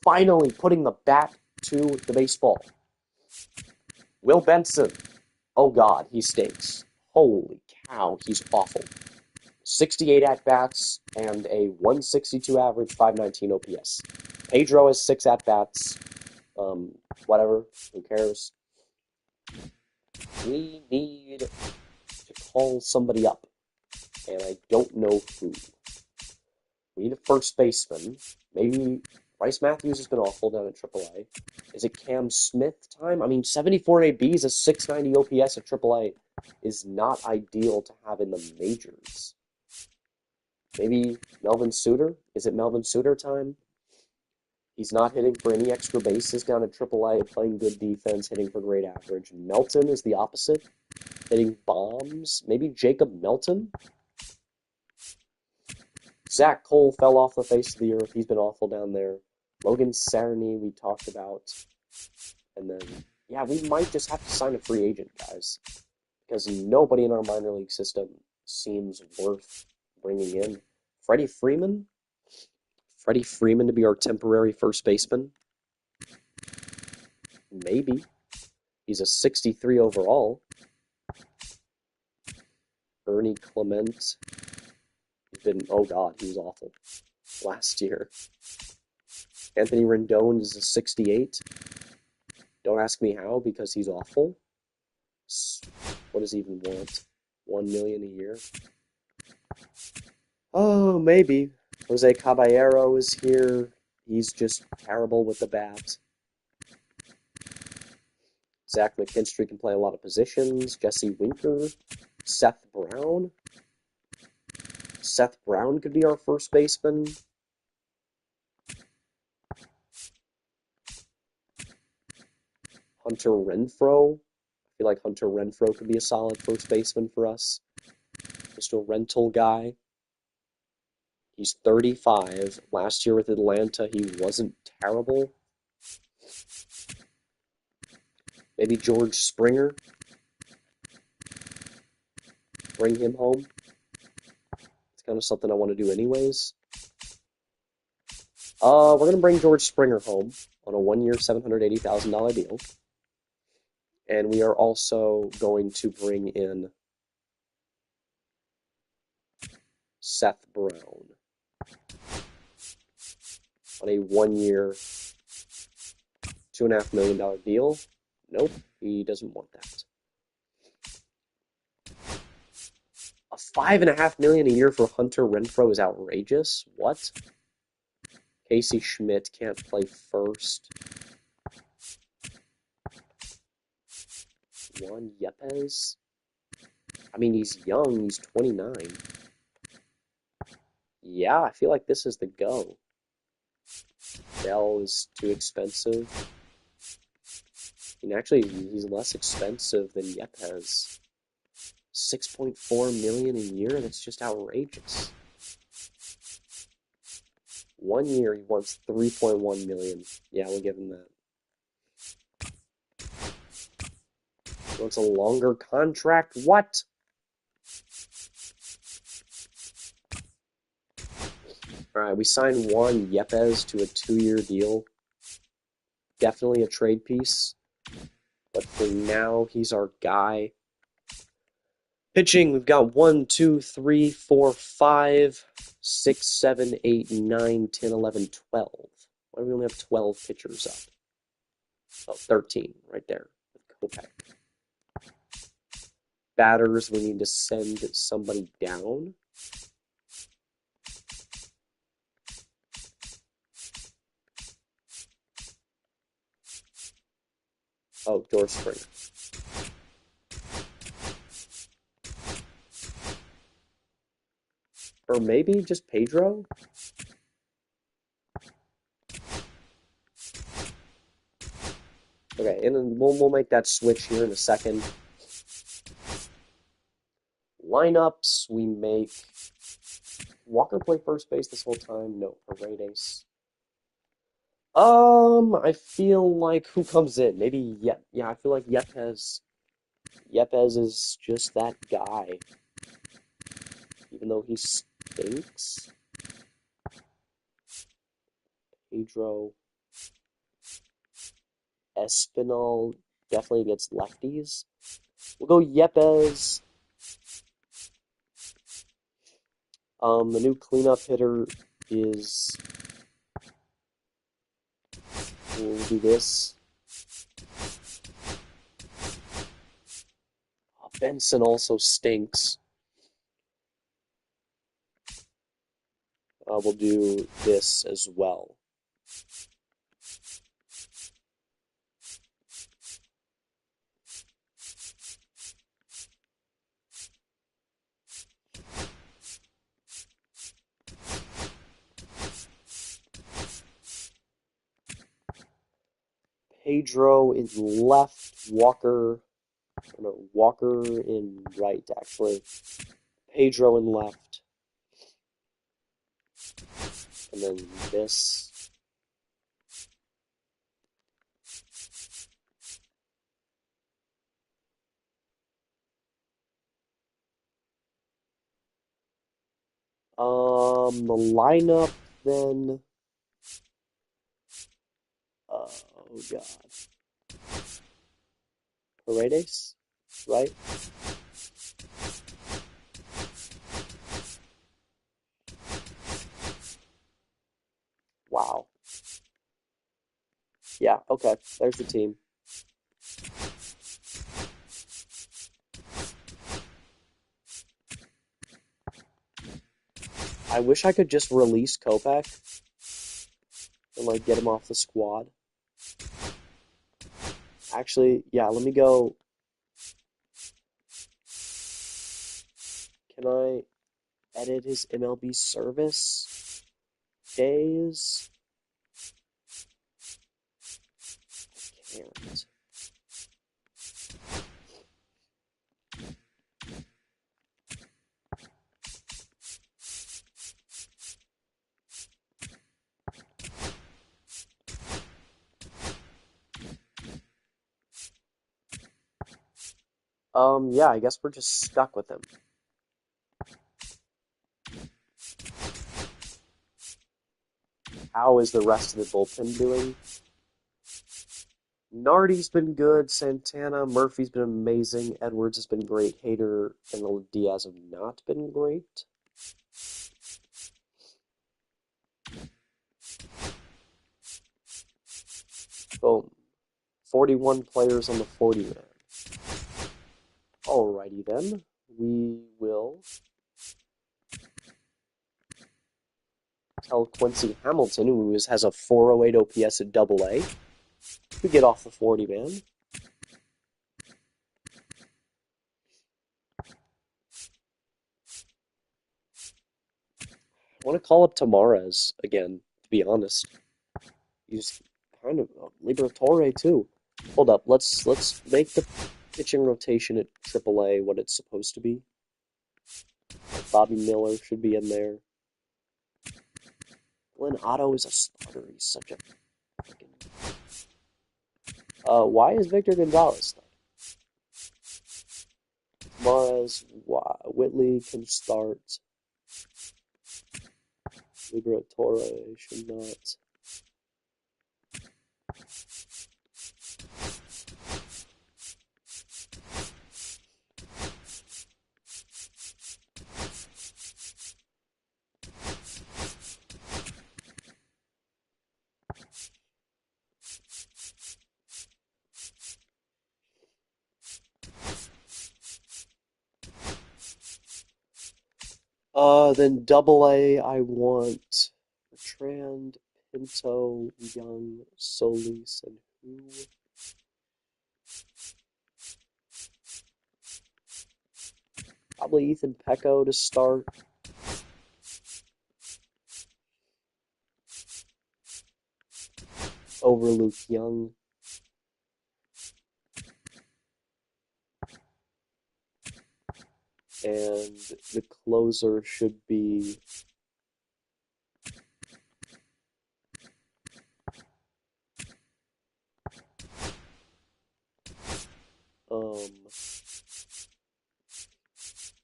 putting the bat to the baseball. Will Benson. Oh, God, he stinks. Holy cow, he's awful. 68 at-bats and a 162 average, 519 OPS. Pedro has 6 at-bats. Whatever, who cares? We need to call somebody up, and I don't know who. We need a first baseman. Maybe Bryce Matthews has been awful down at AAA. Is it Cam Smith time? I mean, 74 ABs, a 690 OPS at AAA is not ideal to have in the majors. Maybe Melvin Suter? Is it Melvin Suter time? He's not hitting for any extra bases down at AAA, playing good defense, hitting for great average. Melton is the opposite, hitting bombs. Maybe Jacob Melton? Zach Cole fell off the face of the earth. He's been awful down there. Logan Cerny, we talked about. And then, yeah, we might just have to sign a free agent, guys. Because nobody in our minor league system seems worth bringing in. Freddie Freeman? Freddie Freeman to be our temporary first baseman? Maybe. He's a 63 overall. Ernie Clement. He's been, oh God, he was awful last year. Anthony Rendon is a 68. Don't ask me how, because he's awful. What does he even want? $1 million a year? Oh, maybe. Jose Caballero is here. He's just terrible with the bat. Zach McKinstry can play a lot of positions. Jesse Winker. Seth Brown. Seth Brown could be our first baseman. Hunter Renfroe. I feel like Hunter Renfroe could be a solid first baseman for us. Just a rental guy. He's 35. Last year with Atlanta, he wasn't terrible. Maybe George Springer. Bring him home. It's kind of something I want to do anyways. We're going to bring George Springer home on a 1-year, $780,000 deal. And we are also going to bring in Seth Brown on a 1-year, $2.5 million deal. Nope, he doesn't want that. A $5.5 million a year for Hunter Renfroe is outrageous. What? Casey Schmidt can't play first. Juan Yepes? I mean, he's young. He's 29. Yeah, I feel like this is the go. Dell is too expensive. And actually, he's less expensive than Yepes. $6.4 million a year? That's just outrageous. 1 year, he wants $3.1 million. Yeah, we'll give him that. He wants a longer contract? What? Alright, we signed Juan Yepes to a 2-year deal. Definitely a trade piece. But for now, he's our guy. Pitching, we've got 1, 2, 3, 4, 5, 6, 7, 8, 9, 10, 11, 12. Why do we only have 12 pitchers up? Oh, 13 right there with Kopech. Batters, we need to send somebody down. Oh, George Springer. Or maybe just Pedro? Okay, and then we'll make that switch here in a second. Lineups, we make Walker play first base this whole time? No, Paredes. I feel like who comes in? Maybe yeah, I feel like Yepes is just that guy. Even though he stinks. Pedro. Espinal definitely against lefties. We'll go Yepes. The new cleanup hitter is... We'll do this. Oh, Benson also stinks. We'll do this as well. Pedro in left, Walker, no, Walker in right, actually. Pedro in left, and then this. The lineup then. Oh God, Paredes, right? Wow. Yeah. Okay. There's the team. I wish I could just release Kopech and like get him off the squad. Actually, yeah, let me go. Can I edit his MLB service days? I can't. Yeah, I guess we're just stuck with him. How is the rest of the bullpen doing? Nardi's been good. Santana, Murphy's been amazing. Edwards has been great. Hader and Diaz have not been great. Boom. 41 players on the 40-man. Alrighty then. We will tell Quincy Hamilton, who has a 408 OPS at AA, to get off the 40-man. I want to call up Tamares again, to be honest. He's kind of Liberatore too. Hold up, let's make the pitching rotation at AAA what it's supposed to be. Bobby Miller should be in there. Glenn Otto is a starter. He's such a freaking. Why is Victor Gonzalez starting? Tamares, Whitley can start. Liberatore should not. Then AA, I want Bertrand, Pinto, Young, Solis, and who? Probably Ethan Pecco to start. Over Luke Young. And the closer should be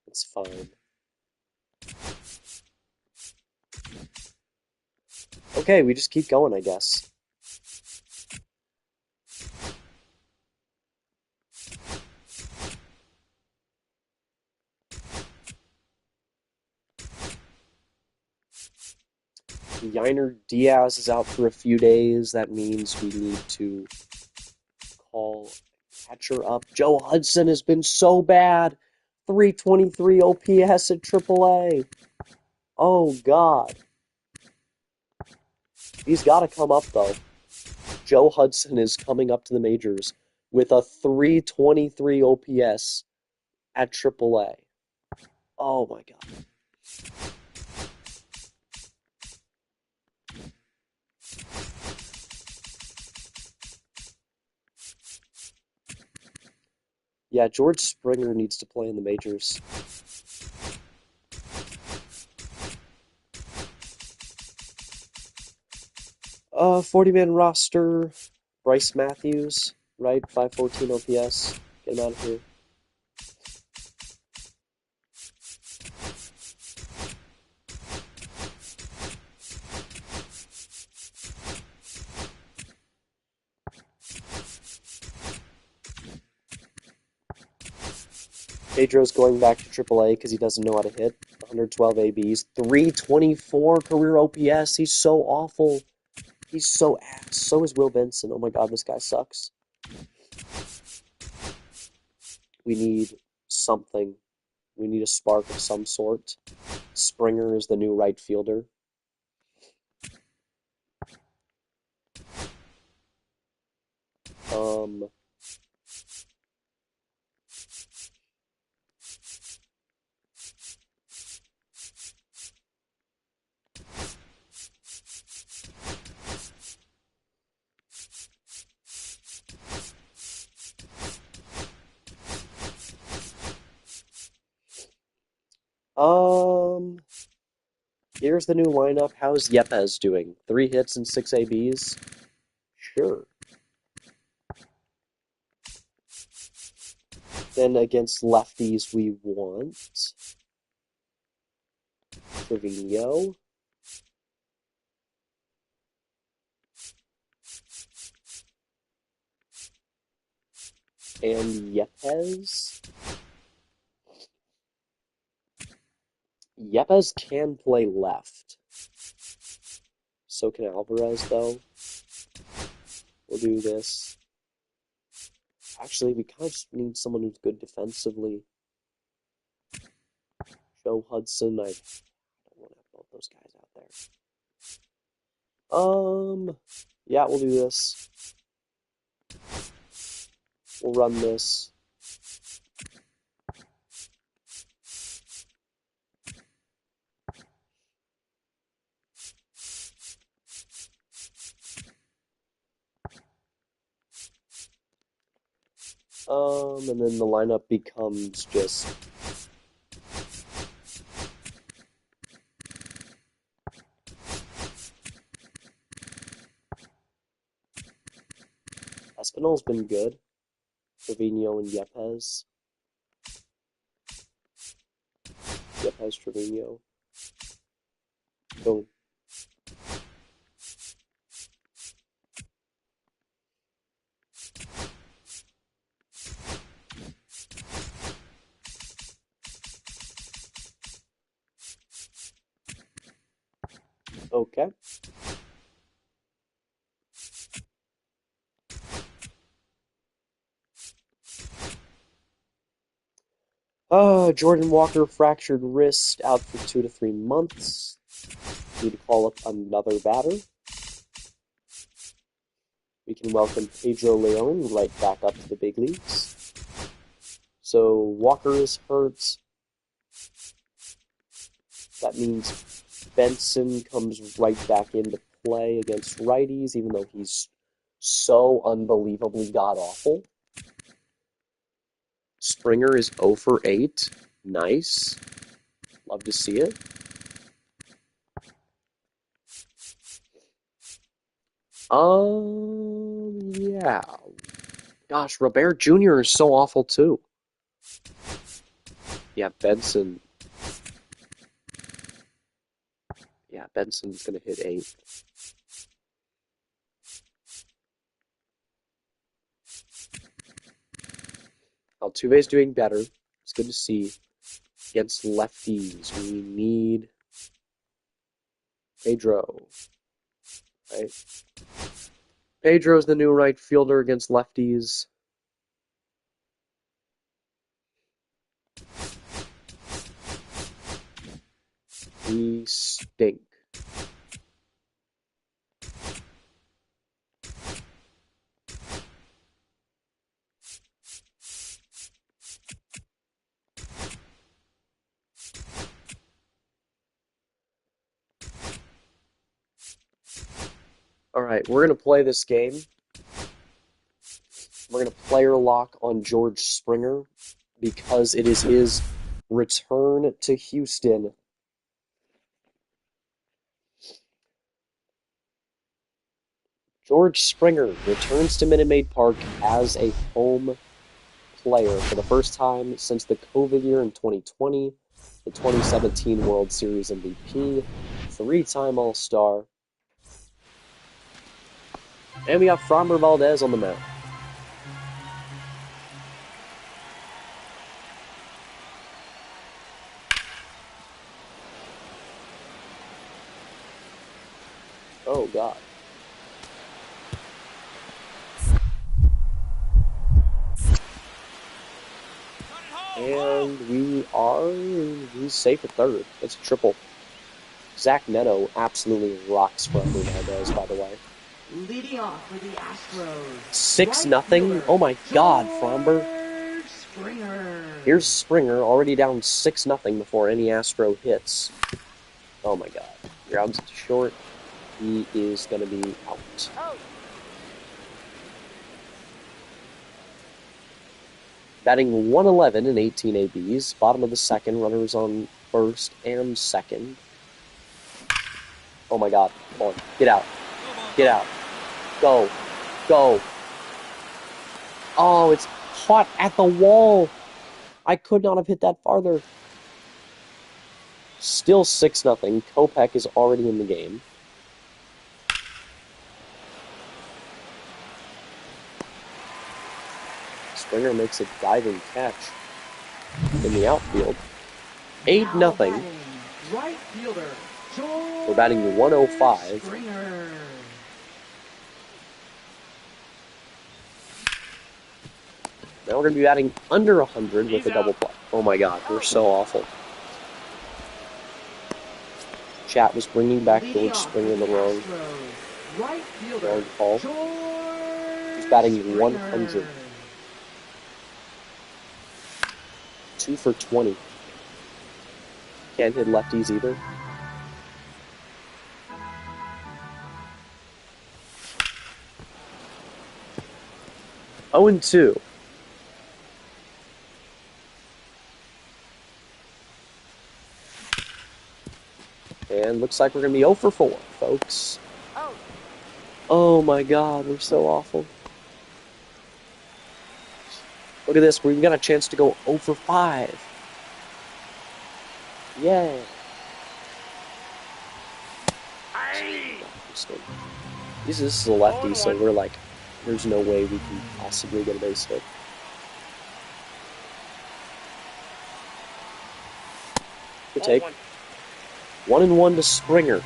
it's fine. Okay, we just keep going, I guess. Yiner Diaz is out for a few days. That means we need to call catcher up. Joe Hudson has been so bad. 323 OPS at AAA. Oh, God. He's got to come up, though. Joe Hudson is coming up to the majors with a 323 OPS at AAA. Oh my God. Yeah, George Springer needs to play in the majors. 40-man roster. Bryce Matthews, right? 514 OPS. Get him out of here. Pedro's going back to AAA because he doesn't know how to hit. 112 ABs. 324 career OPS. He's so awful. He's so ass. So is Will Benson. Oh my God, this guy sucks. We need something. We need a spark of some sort. Springer is the new right fielder. Um, um, Here's the new lineup. How's Yepes doing? 3 hits and 6 ABs? Sure. Then against lefties, we want Trevino and Yepes. Yepes can play left. So can Alvarez, though. We'll do this. Actually, we kind of just need someone who's good defensively. Joe Hudson, I don't want to have both those guys out there. Yeah, we'll do this. We'll run this. And then the lineup becomes just Espinal's been good. Trevino and Yepes. Yepes, Trevino. Boom. Okay. Jordan Walker fractured wrist out for 2 to 3 months. Need to call up another batter. We can welcome Pedro Leon right back up to the big leagues. So Walker is hurt. That means Benson comes right back into play against righties, even though he's so unbelievably god-awful. Springer is 0 for 8. Nice. Love to see it. Yeah. Gosh, Robert Jr. is so awful too. Yeah, Benson. Yeah, Benson's gonna hit 8. Altuve's doing better. It's good to see. Against lefties, we need Pedro. Right? Pedro's the new right fielder against lefties. We stink. Alright, we're going to play this game. We're going to player lock on George Springer because it is his return to Houston. George Springer returns to Minute Maid Park as a home player for the first time since the COVID year in 2020, the 2017 World Series MVP, three-time All-Star, and we got Framber Valdez on the mound. Oh, God. And he's safe at third. It's a triple. Zach Neto absolutely rocks Framber Valdez, by the way. Leading off for the Astros. 6-0. Oh my God, Framber. Springer. Here's Springer already down 6-0 before any Astro hits. Oh my God. Grounds it to short. He is going to be out. Batting 111 in 18 ABs. Bottom of the second. Runners on first and second. Oh my God. Come on. Get out. Get out. Go. Go. Oh, it's caught at the wall. I could not have hit that farther. Still 6-0. Kopech is already in the game. Springer makes a diving catch in the outfield. 8-0. Right fielder. We're batting 105. Springer. Now we're going to be batting under 100 with a double play. Oh my God, we're so awful. Chat was bringing back George Springer the wrong call. He's batting 100. 2 for 20. Can't hit lefties either. Oh and 2. And looks like we're going to be 0 for 4, folks. Oh my God, we're so awful. Look at this, we've got a chance to go 0 for 5. Yay. This is a lefty, so we're like, there's no way we can possibly get a base hit. Good take. 1-1 to Springer.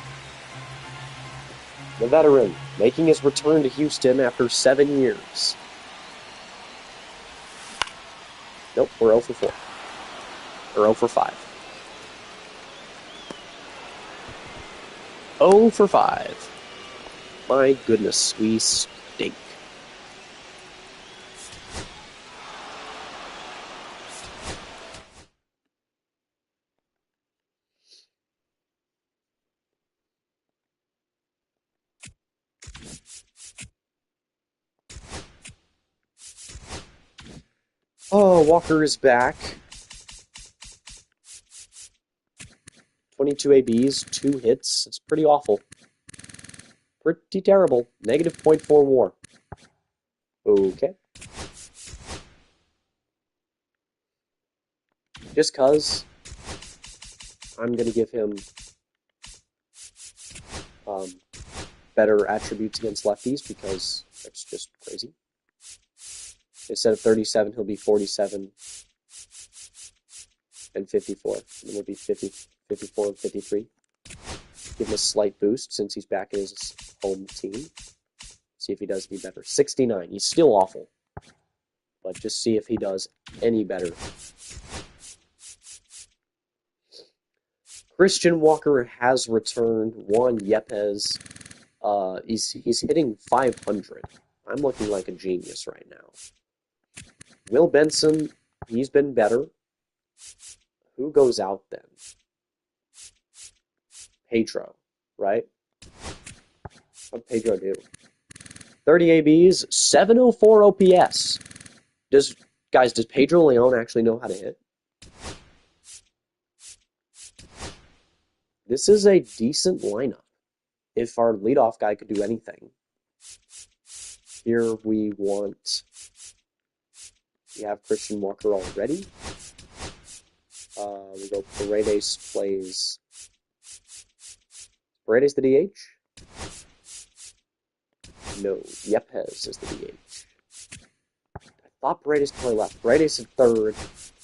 The veteran, making his return to Houston after 7 years. Nope, we're 0 for 4. Or 0 for 5. 0 for 5. My goodness, we stink. Oh, Walker is back. 22 ABs, 2 hits. It's pretty awful. Pretty terrible. Negative .4 WAR. Okay. Just cause I'm gonna give him better attributes against lefties because that's just crazy. Instead of 37, he'll be 47 and 54. And then we'll be 50, 54 and 53. Give him a slight boost since he's back in his home team. See if he does any better. 69. He's still awful. But just see if he does any better. Christian Walker has returned. Juan Yepes. He's hitting 500. I'm looking like a genius right now. Will Benson, he's been better. Who goes out then? Pedro, right? What'd Pedro do? 30 ABs, 704 OPS. Does Pedro Leon actually know how to hit? This is a decent lineup if our leadoff guy could do anything. Here we have Christian Walker already. We go Paredes plays. Paredes the DH? No, Yepes is the DH. I thought Paredes could play left. Paredes at third.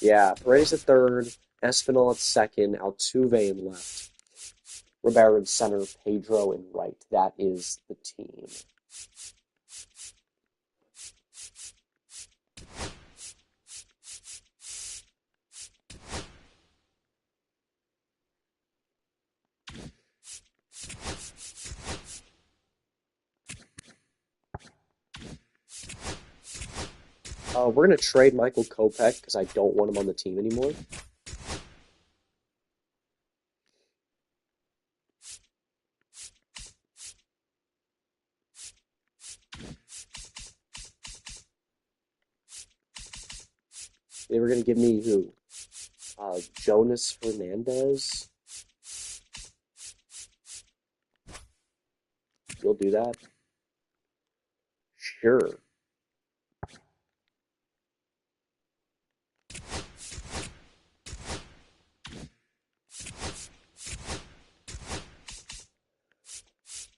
Yeah, Paredes at third. Espinal at second. Altuve in left. Rivera in center. Pedro in right. That is the team. We're going to trade Michael Kopech because I don't want him on the team anymore. They were going to give me who? Jonas Hernandez? You'll do that? Sure.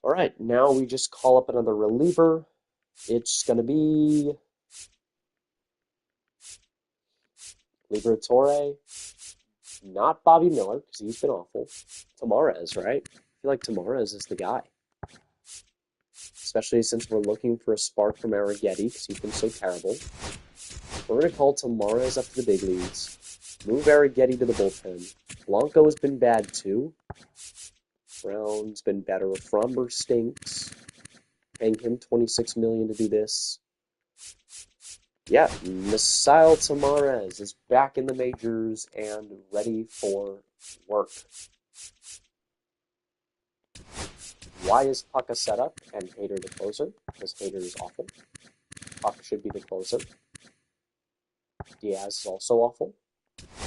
All right, now we just call up another reliever. It's going to be Liberatore, not Bobby Miller, because he's been awful. Tamarez, right? I feel like Tamarez is the guy. Especially since we're looking for a spark from Arrighetti, because he's been so terrible. We're going to call Tamarez up to the big leagues. Move Arrighetti to the bullpen. Blanco has been bad, too. Brown's been better. Fromber stinks. Paying him $26 million to do this. Yeah, Misael Tamarez is back in the majors and ready for work. Why is Pucka set up and Hader the closer? Because Hader is awful. Pucka should be the closer. Diaz is also awful.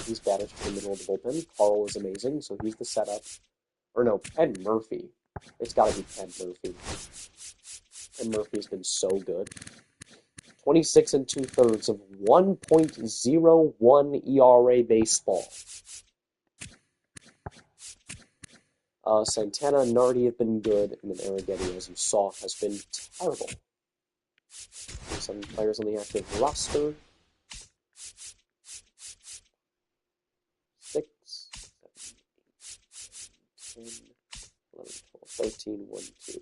He's banished to the middle of the bullpen. Carl is amazing, so he's the setup. Or no, Penn Murphy. It's got to be Penn Murphy. Penn Murphy has been so good. 26 2/3 of 1.01 ERA baseball. Santana and Nardi have been good, and then Arrighetti, as you saw, has been terrible. Some players on the active roster. 6, 7, 8, 10, 11, 12, 13, 1, 2.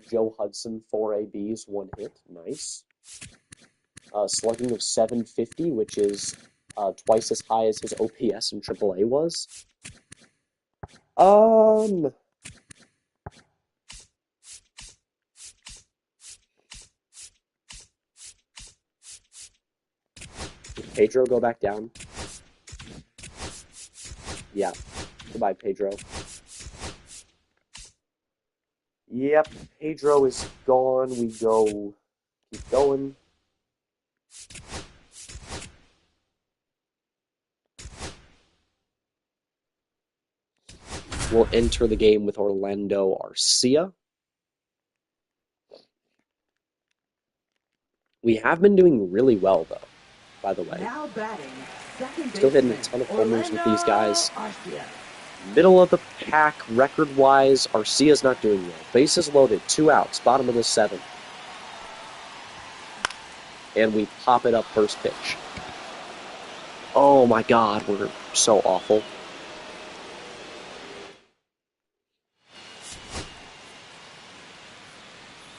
Joe Hudson, 4 ABs, 1 hit. Nice. Slugging of 750, which is twice as high as his OPS in AAA was. Did Pedro go back down? Yeah. Goodbye, Pedro. Yep, Pedro is gone. We go. Keep going. We'll enter the game with Orlando Arcia. We have been doing really well, though, by the way. Now batting, still hitting a ton of homers with these guys. Middle of the pack, record-wise, Arcia's not doing well. Bases loaded, 2 outs, bottom of the 7th. And we pop it up first pitch. Oh my god, we're so awful.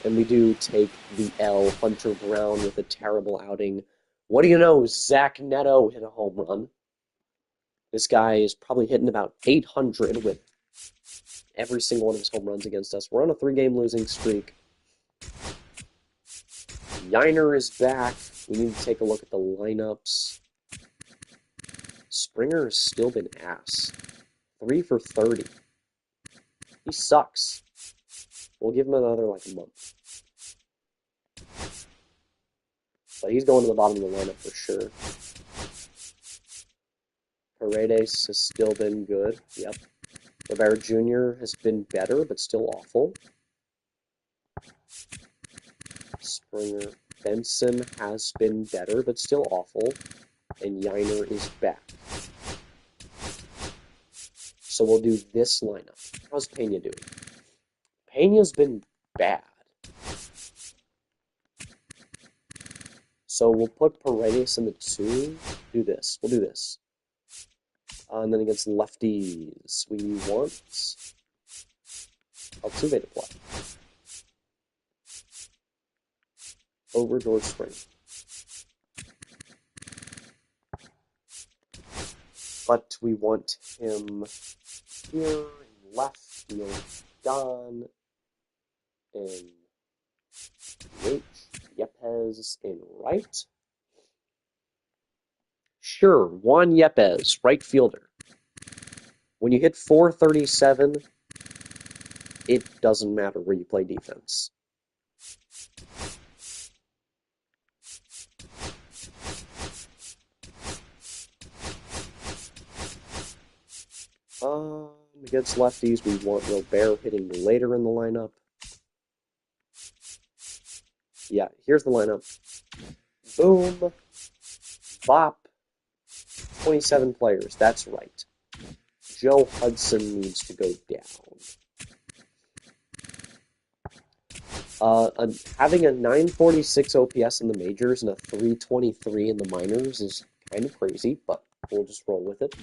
And we do take the L. Hunter Brown with a terrible outing. What do you know? Zach Neto hit a home run. This guy is probably hitting about 800 with every single one of his home runs against us. We're on a 3-game losing streak. Yiner is back. We need to take a look at the lineups. Springer has still been ass. 3 for 30. He sucks. We'll give him another, like, a month. But he's going to the bottom of the lineup for sure. Paredes has still been good. Yep. Rivera Jr. has been better, but still awful. Springer. Benson has been better, but still awful. And Yiner is back. So we'll do this lineup. How's Pena doing? Pena's been bad. So we'll put Paredes in the 2. Do this. We'll do this. And then against lefties, we want Altuve to play. Over George Springer. But we want him here in left field, Don, and DH, Yepes in right. Sure, Juan Yepes, right fielder. When you hit 437, it doesn't matter where you play defense. Against lefties, we want Robert hitting later in the lineup. Yeah, here's the lineup. Boom. Bop. 27 players, that's right. Joe Hudson needs to go down. Having a 946 OPS in the majors and a 323 in the minors is kind of crazy, but we'll just roll with it.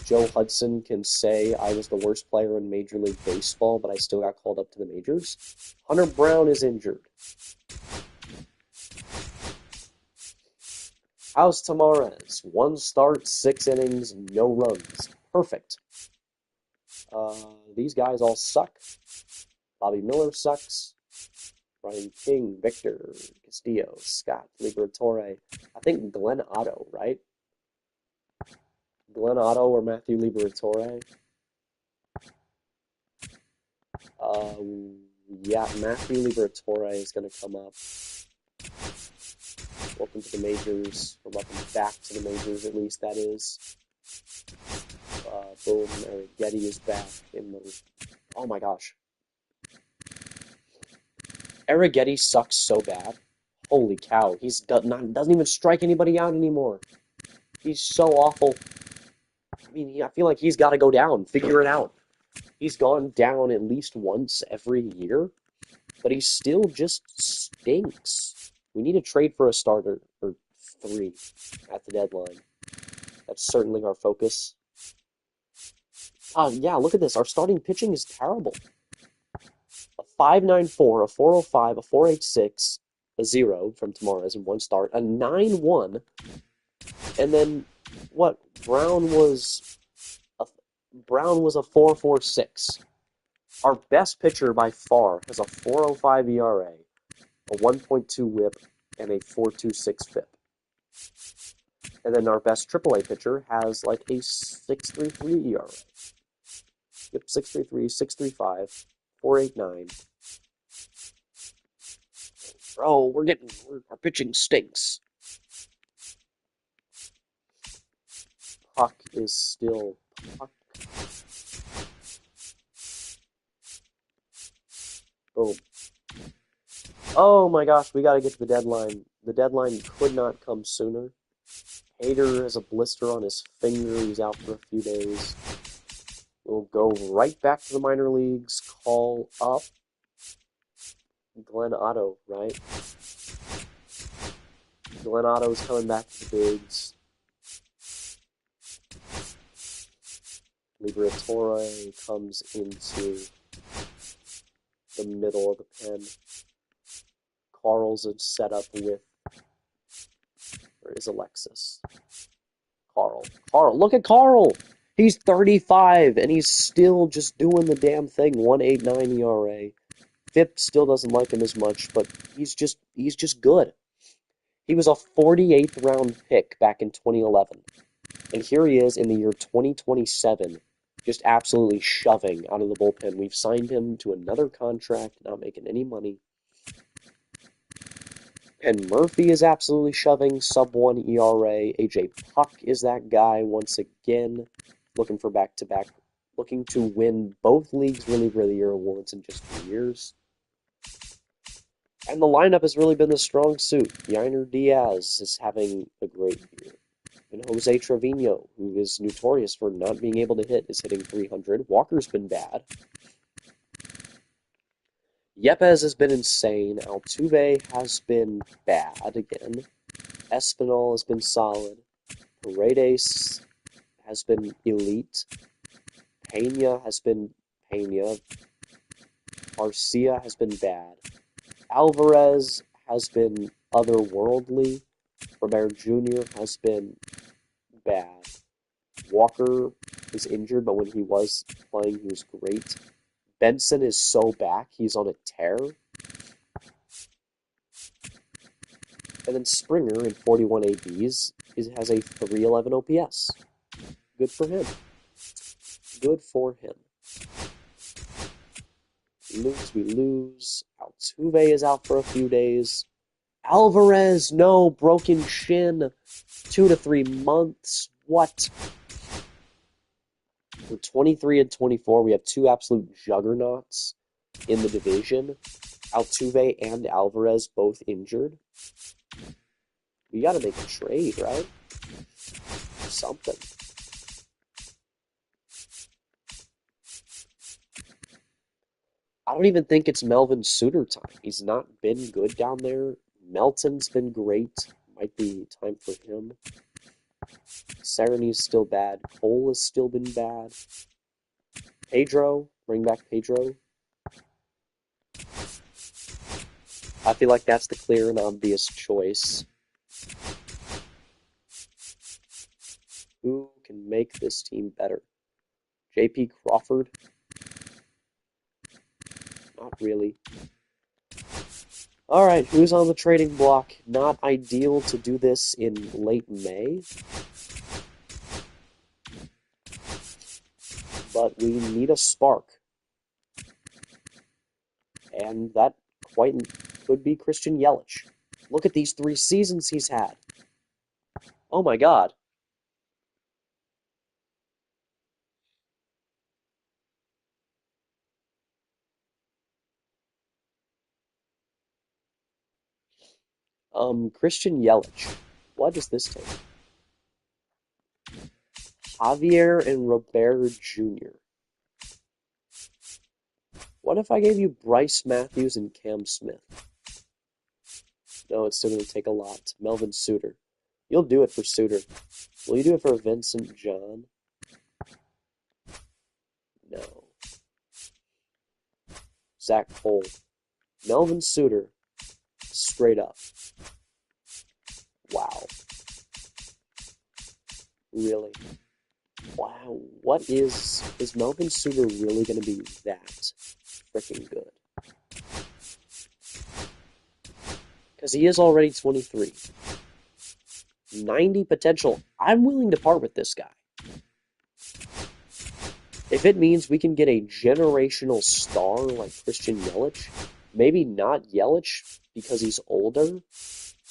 Joe Hudson can say I was the worst player in Major League Baseball, but I still got called up to the majors. Hunter Brown is injured. How's Tamarez? 1 start, 6 innings, no runs. Perfect. These guys all suck. Bobby Miller sucks. Ryan King, Victor, Castillo, Scott, Liberatore. I think Glenn Otto, right? Glenn Otto or Matthew Liberatore. Yeah, Matthew Liberatore is going to come up. Welcome to the majors, or welcome back to the majors, at least that is. Boom, Eric Getty is back in the... Oh my gosh. Eric Getty sucks so bad. Holy cow, he doesn't even strike anybody out anymore. He's so awful. I mean, I feel like he's got to go down. Figure it out. He's gone down at least once every year, but he still just stinks. We need to trade for a starter, or 3, at the deadline. That's certainly our focus. Yeah, look at this. Our starting pitching is terrible. A 5.94, a 4.05, a 4.86, a 0 from Tamarez in 1 start, a 9.1, and then what? Brown was a 4.46. Our best pitcher by far has a 4.05 ERA, a 1.2 WHIP, and a 4.26 FIP. And then our best AAA pitcher has like a 6.33 ERA. Yep, 6.33, 6.35, 4.89. Bro, our pitching stinks. Puck is still Puck. Boom. Oh my gosh, we gotta get to the deadline. The deadline could not come sooner. Hader has a blister on his finger. He's out for a few days. We'll go right back to the minor leagues. Call up Glenn Otto, right? Glenn Otto's coming back to the bigs. Liberatore comes into the middle of the pen. Carl's set up with... Where is Alexis? Carl, look at Carl! He's 35, and he's still just doing the damn thing. 1.89 ERA. FIP still doesn't like him as much, but he's just good. He was a 48th round pick back in 2011. And here he is in the year 2027, just absolutely shoving out of the bullpen. We've signed him to another contract, not making any money. And Murphy is absolutely shoving, sub 1 ERA. AJ Puck is that guy once again, looking for back-to-back, looking to win both leagues Reliever of the Year awards in just 2 years. And the lineup has really been the strong suit. Yainer Diaz is having a great year. And Jose Trevino, who is notorious for not being able to hit, is hitting 300. Walker's been bad. Yepes has been insane. Altuve has been bad again. Espinal has been solid. Paredes has been elite. Pena has been Pena. Garcia has been bad. Alvarez has been otherworldly. Robert Jr. has been bad. Walker is injured, but when he was playing, he was great. Benson is so back, he's on a tear. And then Springer in 41 ABs has a 311 OPS. Good for him. Good for him. We lose. Altuve is out for a few days. Alvarez, no, broken shin. 2 to 3 months. What? We're 23 and 24. We have two absolute juggernauts in the division. Altuve and Alvarez both injured. We got to make a trade, right? Something. I don't even think it's Melvin Suter time. He's not been good down there. Melton's been great. Might be time for him. Sereni's still bad. Cole has still been bad. Pedro, bring back Pedro. I feel like that's the clear and obvious choice. Who can make this team better? J.P. Crawford? Not really. Alright, who's on the trading block? Not ideal to do this in late May. But we need a spark. And that quite could be Christian Yelich. Look at these 3 seasons he's had. Oh my god. Christian Yelich. What does this take? Javier and Robert Jr. What if I gave you Bryce Matthews and Cam Smith? No, it's still going to take a lot. Melvin Suter. You'll do it for Suter. Will you do it for Vincent John? No. Zach Cole. Melvin Suter. Straight up. Wow. Really? Wow. What is Melvin Suter really going to be that freaking good? Because he is already 23. 90 potential. I'm willing to part with this guy. If it means we can get a generational star like Christian Yelich, maybe not Yelich because he's older,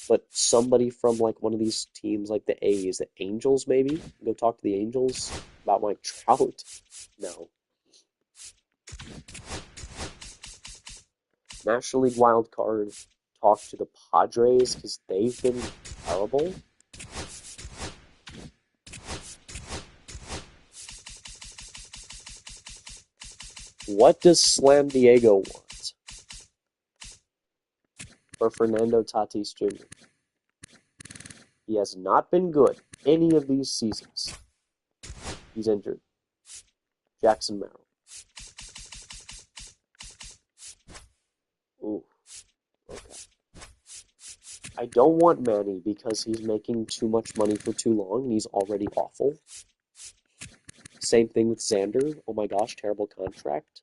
but somebody from like one of these teams like the A's, the Angels maybe? Go talk to the Angels about Mike Trout? No. National League wild card, talk to the Padres because they've been terrible. What does Slam Diego want? For Fernando Tatis Jr. He has not been good any of these seasons. He's injured. Jackson Merrill. Ooh. Okay. I don't want Manny because he's making too much money for too long and he's already awful. Same thing with Xander. Oh my gosh, terrible contract.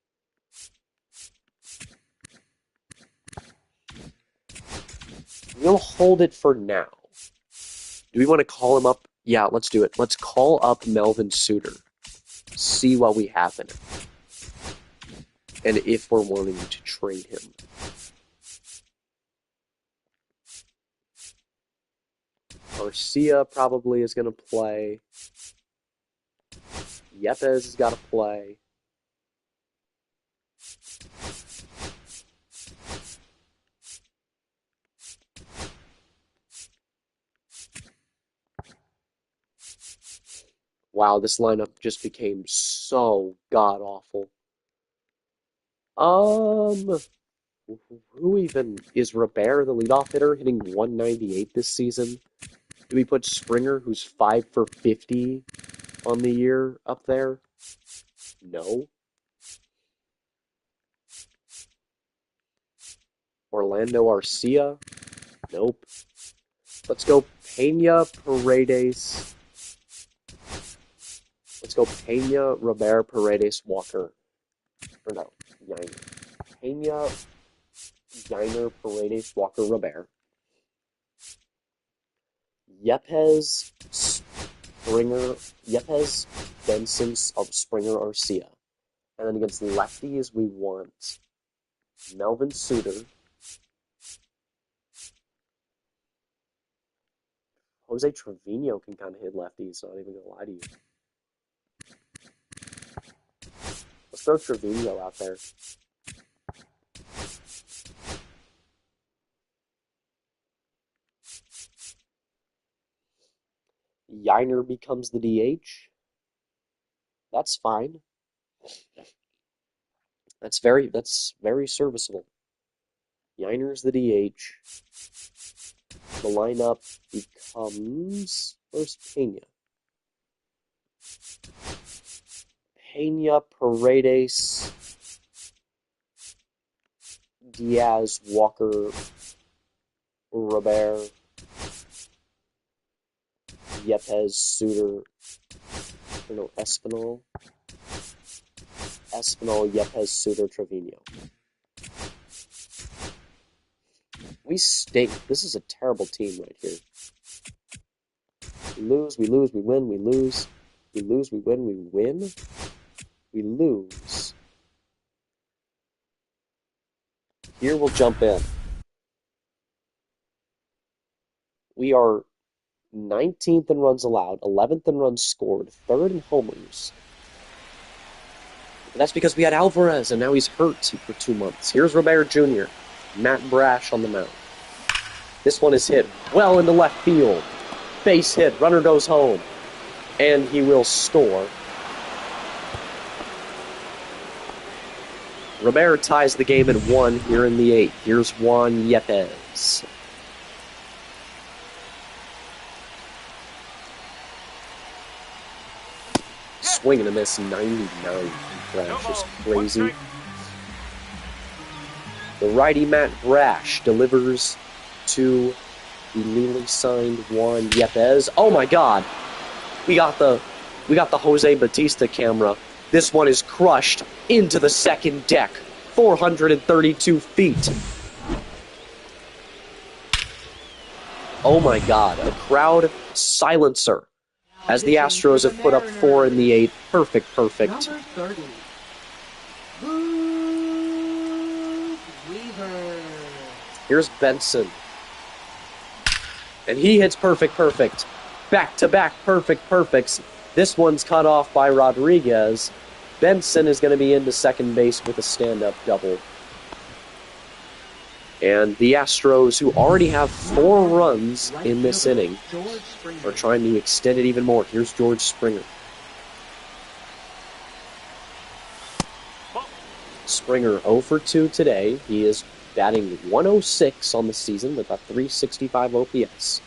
We'll hold it for now. Do we want to call him up? Yeah, let's do it. Let's call up Melvin Suter. see what we have in it. And if we're wanting to trade him. Garcia probably is going to play. Yepes has got to play. Wow, this lineup just became so god-awful. Who even is Robert, the leadoff hitter, hitting 198 this season? Do we put Springer, who's 5 for 50 on the year, up there? No. Orlando Arcia? Nope. Let's go Pena, Paredes. Let's go Pena, Robert, Paredes, Walker. Or no, Yiner. Pena, Yiner, Paredes, Walker, Robert. Yepes, Springer, Yepes, Benson, Springer, Arcia. And then against lefties, we want Melvin Suter, Jose Trevino can kind of hit lefties, not even gonna lie to you. Let's throw Trevino out there. Yiner becomes the DH. That's fine. That's very serviceable. Yiner's the DH. The lineup becomes, where's Pena? Pena, Paredes, Diaz, Walker, Robert, Yepes, Suter, no, Espinal, Yepes, Suter, Trevino. We stink. This is a terrible team right here. We lose, we win, we lose. We lose, we win, we win. We lose. Here we'll jump in. We are 19th in runs allowed, 11th in runs scored, 3rd in homers. That's because we had Alvarez, and now he's hurt for 2 months. Here's Robert Jr., Matt Brash on the mound. This one is hit well into left field. Base hit, runner goes home. And he will score. Robert ties the game at 1 here in the 8th. Here's Juan Yepes. Swing and a miss, 99. Brash, just crazy. The righty Matt Brash delivers to the newly signed Juan Yepes. Oh my God! We got the Jose Batista camera. This one is crushed into the second deck, 432 feet. Oh my God! A crowd silencer. As the Astros have put up 4 in the 8th. Perfect. Number 30. Weaver. Here's Benson. And he hits perfect. Back-to-back perfects. This one's cut off by Rodriguez. Benson is going to be into second base with a stand-up double. And the Astros, who already have 4 runs in this inning, are trying to extend it even more. Here's George Springer. Springer 0 for 2 today. He is batting 106 on the season with a 365 OPS.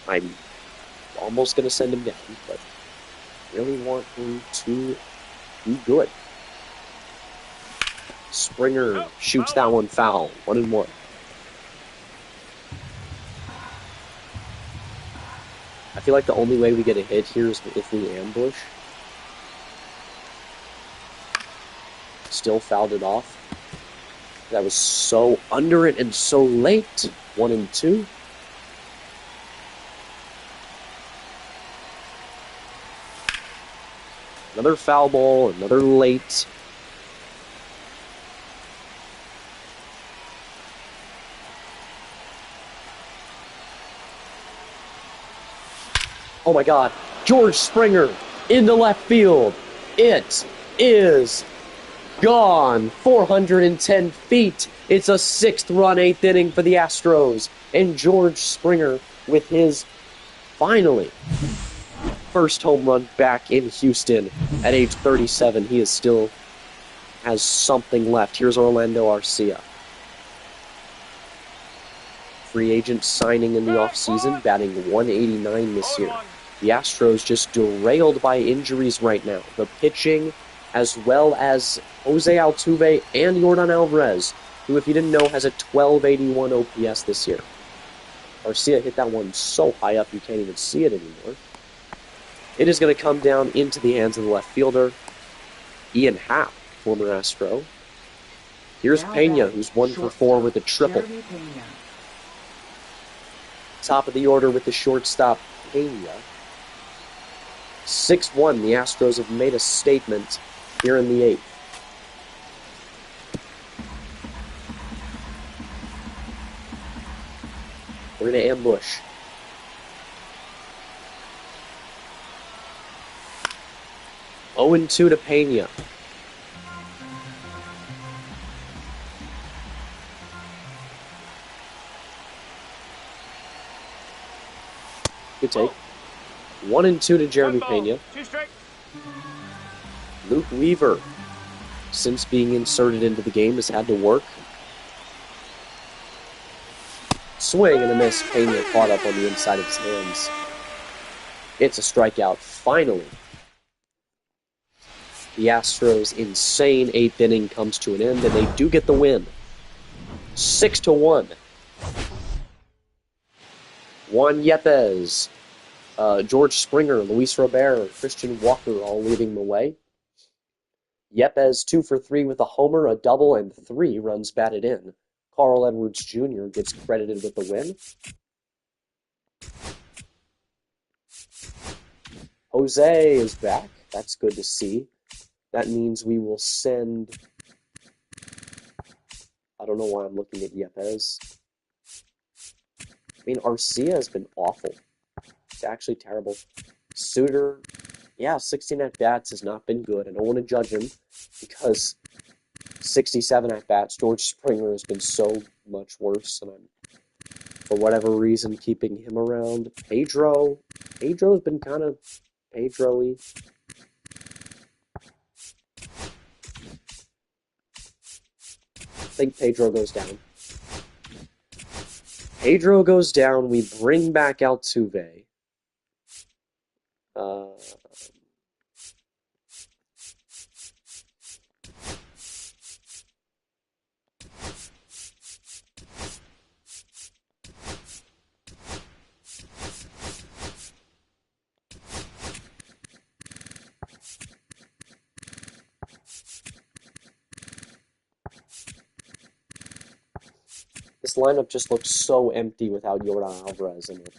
I'm almost going to send him down, but really want him to be good. Springer shoots that one foul. 1-1. I feel like the only way we get a hit here is if we ambush. Still fouled it off. That was so under it and so late. 1-2. Another foul ball, another late. Oh my God, George Springer into left field. It is gone. 410 feet. It's a 6th-run 8th inning for the Astros. And George Springer with his, finally, first home run back in Houston at age 37. He is still has something left. Here's Orlando Arcia. Free agent signing in the offseason, batting 189 this year. The Astros just derailed by injuries right now. The pitching, as well as Jose Altuve and Yordan Alvarez, who, if you didn't know, has a 1281 OPS this year. Arcia hit that one so high up you can't even see it anymore. It is going to come down into the hands of the left fielder, Ian Happ, former Astro. Here's Pena, who's 1 for 4 with a triple. Top of the order with the shortstop, Pena. 6-1, the Astros have made a statement here in the 8th. We're going to ambush. Oh, 0-2 to Pena. Good take. 1-2 to Jeremy Pena. Luke Weaver, since being inserted into the game, has had to work. Swing and a miss. Pena caught up on the inside of his hands. It's a strikeout, finally. The Astros' insane 8th inning comes to an end, and they do get the win. 6-1. Juan Yepez, George Springer, Luis Robert, Christian Walker all leading the way. Yepez 2 for 3 with a homer, a double, and 3 runs batted in. Carl Edwards Jr. gets credited with the win. Jose is back. That's good to see. That means we will send... I don't know why I'm looking at Yepez. I mean, Arcia has been awful. It's actually terrible. Suter, yeah, 16 at-bats has not been good. I don't want to judge him because 67 at-bats, George Springer has been so much worse, and I'm, for whatever reason, keeping him around. Pedro's been kind of Pedro-y. I think Pedro goes down. Pedro goes down. We bring back Altuve. This lineup just looks so empty without Yordan Alvarez in it.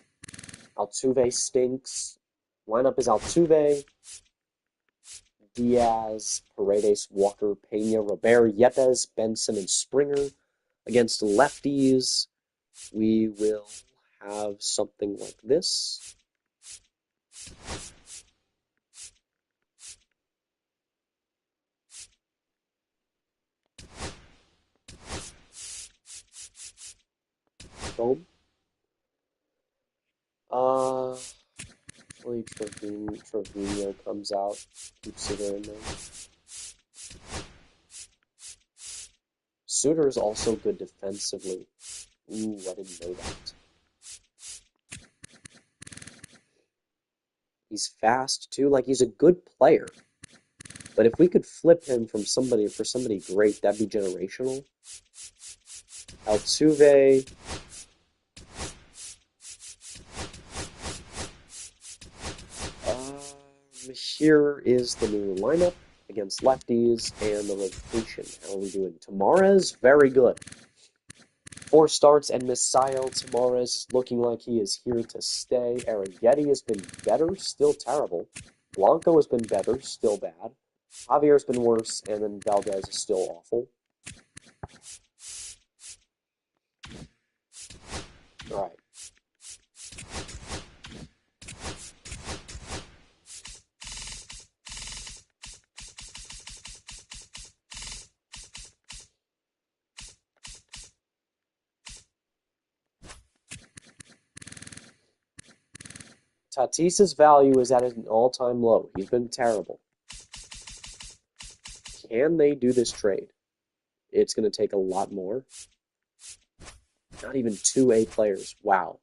Altuve stinks. Lineup is Altuve, Diaz, Paredes, Walker, Pena, Robert, Yepez, Benson, and Springer. Against lefties, we will have something like this. Boom. Hopefully Trevino comes out, keeps it in there. Suter is also good defensively. Ooh, I didn't know that. He's fast too, like he's a good player. But if we could flip him from somebody for somebody great, that'd be generational. Altuve. Here is the new lineup against lefties and the rotation. How are we doing? Tamarez, very good. 4 starts, and Misael Tamarez is looking like he is here to stay. Arrighetti has been better, still terrible. Blanco has been better, still bad. Javier's been worse, and then Valdez is still awful. All right. Tatis's value is at an all-time low. He's been terrible. Can they do this trade? It's going to take a lot more. Not even 2A players. Wow.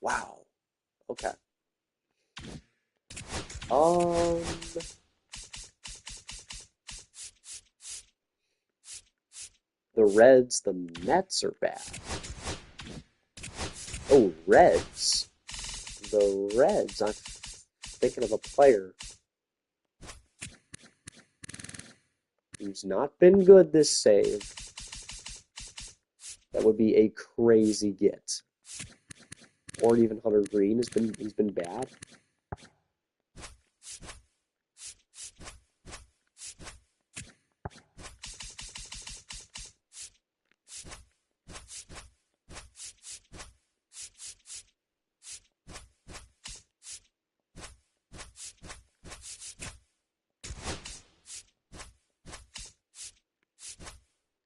Wow. Okay. The Reds, the Mets are bad. Oh, Reds. The Reds. I'm thinking of a player who's not been good this save. That would be a crazy get. Or even Hunter Green he's been bad.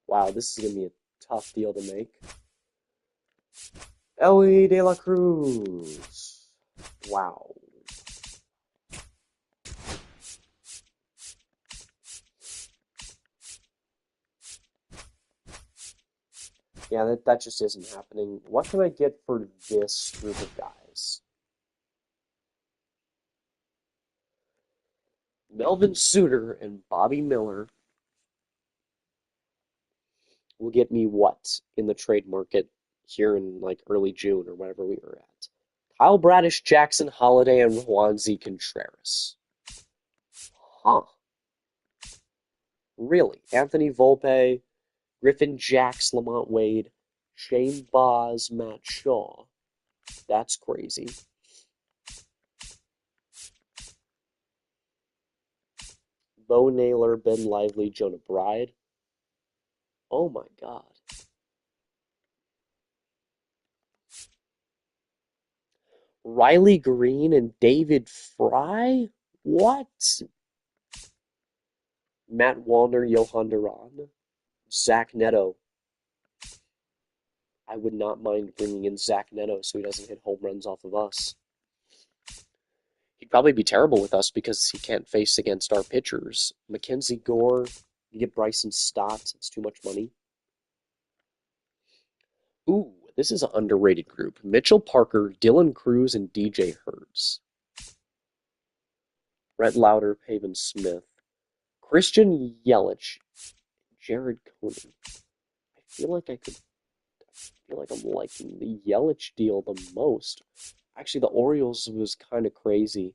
Wow, this is going to be a tough deal to make. Ellie De La Cruz. Wow. Yeah, that just isn't happening. What can I get for this group of guys? Melvin Suter and Bobby Miller will get me what in the trade market here in like early June or whatever we were at? Kyle Bradish, Jackson Holliday, and Juanzi Contreras. Huh. Really? Anthony Volpe, Griffin Jacks, Lamont Wade, Shane Boz, Matt Shaw. That's crazy. Bo Naylor, Ben Lively, Jonah Bride. Oh my God. Riley Green and David Fry? What? Matt Wallner, Johan Duran, Zach Neto. I would not mind bringing in Zach Neto so he doesn't hit home runs off of us. He'd probably be terrible with us because he can't face against our pitchers. Mackenzie Gore, you get Bryson Stott, it's too much money. Ooh, this is an underrated group. Mitchell Parker, Dylan Cruz, and DJ Hurts. Brett Lauder, Pavin Smith, Christian Yelich, Jared Conan. I feel like I'm liking the Yelich deal the most. Actually, the Orioles was kind of crazy.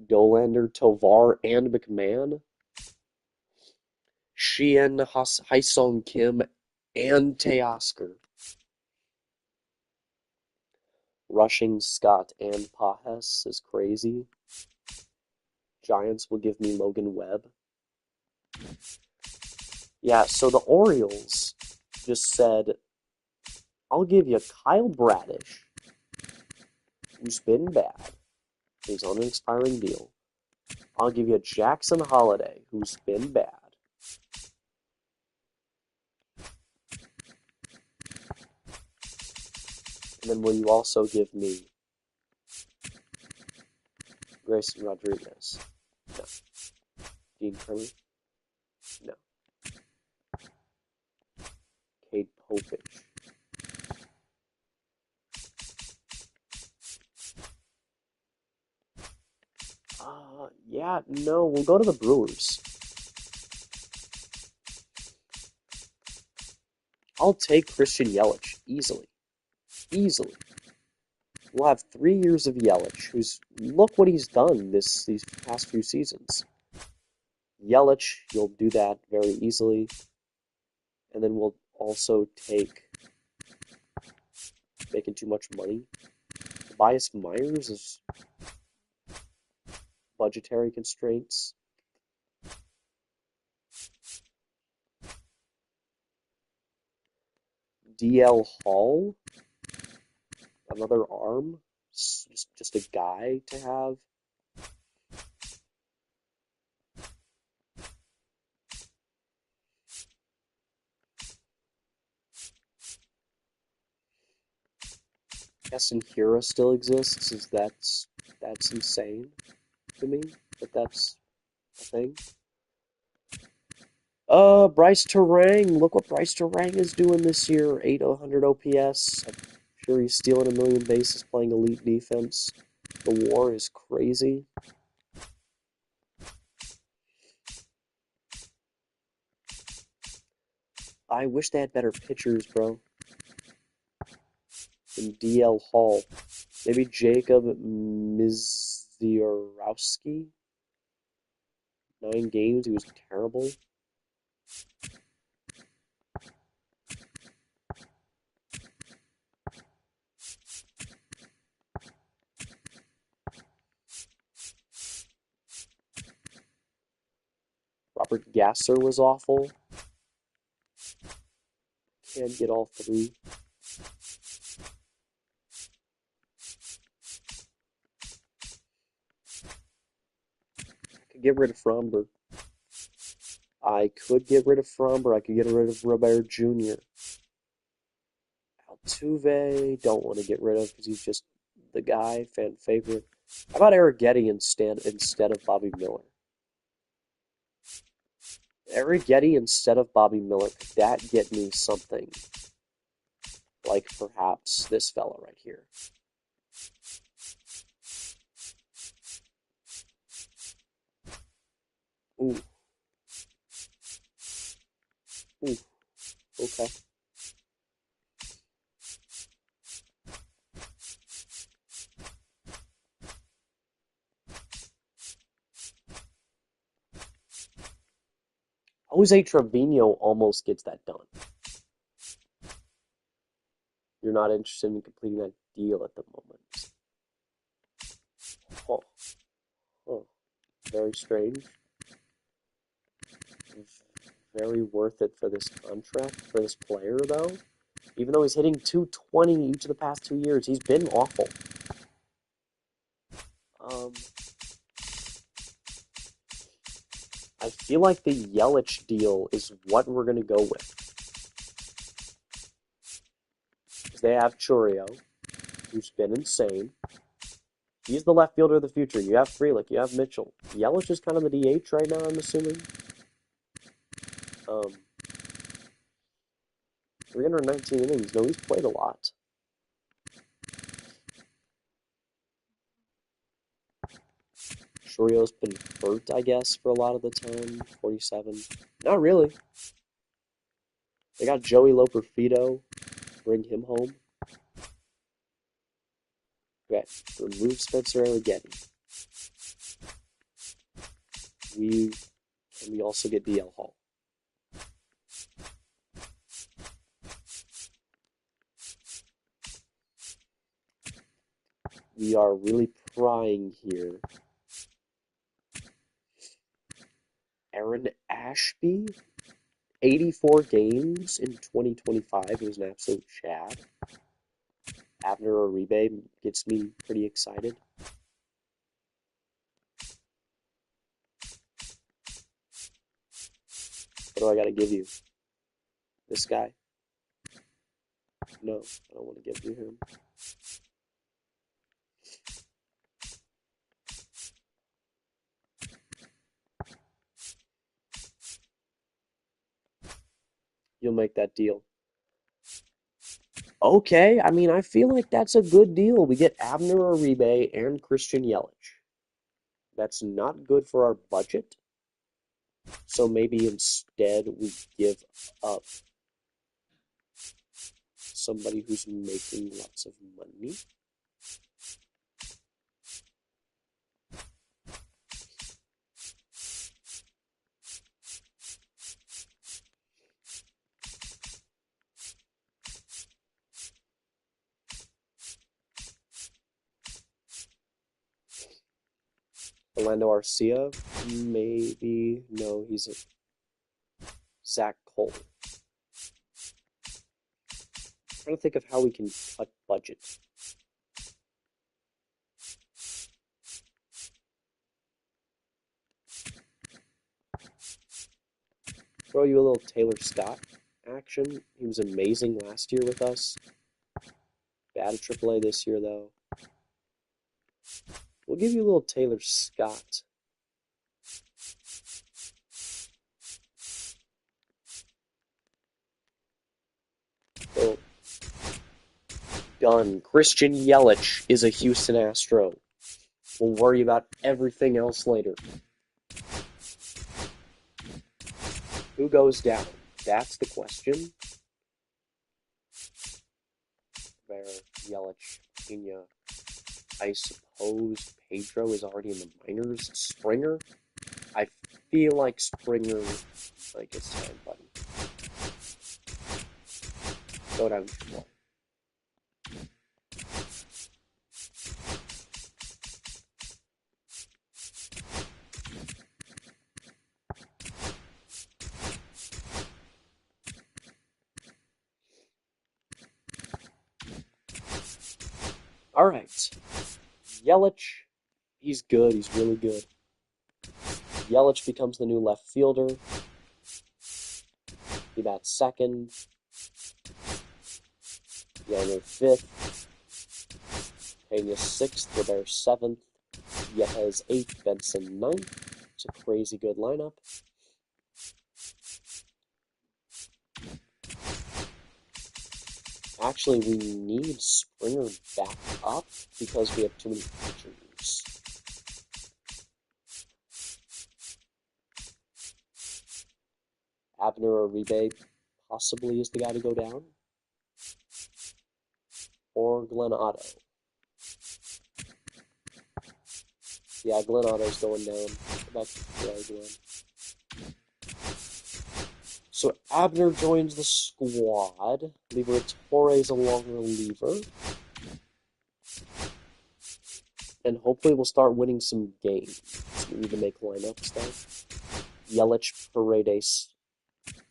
Dolander, Tovar, and McMahon. Sheehan, Haesung Kim, and Teoscar. Rushing Scott and Pajes is crazy. Giants will give me Logan Webb. Yeah, so the Orioles just said, I'll give you Kyle Bradish, who's been bad. He's on an expiring deal. I'll give you Jackson Holliday, who's been bad. And then will you also give me Grayson Rodriguez? No. Dean Curley? No. Cade Popich? Yeah, no, we'll go to the Brewers. I'll take Christian Yelich, easily. Easily. We'll have 3 years of Yelich, look what he's done these past few seasons. Yelich, you'll do that very easily. And then we'll also take, making too much money. Tobias Myers is budgetary constraints. DL Hall, another arm, just a guy to have. Keston Hira still exists. That's insane to me that that's a thing. Bryce Terang. Look what Bryce Terang is doing this year. 800 OPS. I'm sure he's stealing a million bases, playing elite defense. The WAR is crazy. I wish they had better pitchers, bro. Than DL Hall. Maybe Jacob Misiorowski. 9 games, he was terrible. Robert Gasser was awful. Can't get all 3. I could get rid of Fromber. I could get rid of Fromber. I could get rid of Robert Jr. Altuve, don't want to get rid of because he's just the guy, fan favorite. How about Arrighetti instead of Bobby Miller? Arrighetti instead of Bobby Miller, could that get me something? Like perhaps this fella right here. Ooh. Ooh. Okay. Jose Trevino almost gets that done. You're not interested in completing that deal at the moment. Huh. Huh. Very strange. Very worth it for this contract, for this player, though. Even though he's hitting 220 each of the past 2 years, he's been awful. I feel like the Yelich deal is what we're going to go with. Because they have Churio, who's been insane. He's the left fielder of the future. You have Frelick, you have Mitchell. Yelich is kind of the DH right now, I'm assuming. 319 innings. No, he's played a lot. Churio's been hurt, I guess, for a lot of the time. 47. Not really. They got Joey Loperfido. Bring him home. Okay, remove Spencer Arrighetti. We also get DL Hall. We are really prying here. Aaron Ashby, 84 games in 2025. He was an absolute chad. Abner Uribe gets me pretty excited. What do I got to give you? This guy? No, I don't want to give you him. You'll make that deal. Okay, I mean, I feel like that's a good deal. We get Abner Uribe and Christian Yelich. That's not good for our budget. So maybe instead we give up somebody who's making lots of money. Orlando Arcia, maybe. No, he's a Zach Cole. Trying to think of how we can cut budget. Throw you a little Taylor Scott action. He was amazing last year with us. Bad at AAA this year, though. We'll give you a little Taylor Scott. Oh. Done. Christian Yelich is a Houston Astro. We'll worry about everything else later. Who goes down? That's the question. There, Yelich, Pena. I suppose Pedro is already in the minors. Springer? I feel like Springer, like it's time, buddy. Go down to one. All right. Yelich, he's good. He's really good. Yelich becomes the new left fielder. He bats second. Younger fifth. Pena sixth. Robert seventh. Yepez eighth. Benson ninth. It's a crazy good lineup. Actually, we need Springer back up because we have too many pitchers. Abner or Uribe possibly is the guy to go down. Or Glenn Otto. Yeah, Glenn Otto's going down. Glenn. So Abner joins the squad. Liberatore is a long reliever. And hopefully we'll start winning some games. We need to make lineups though. Yelich, Paredes,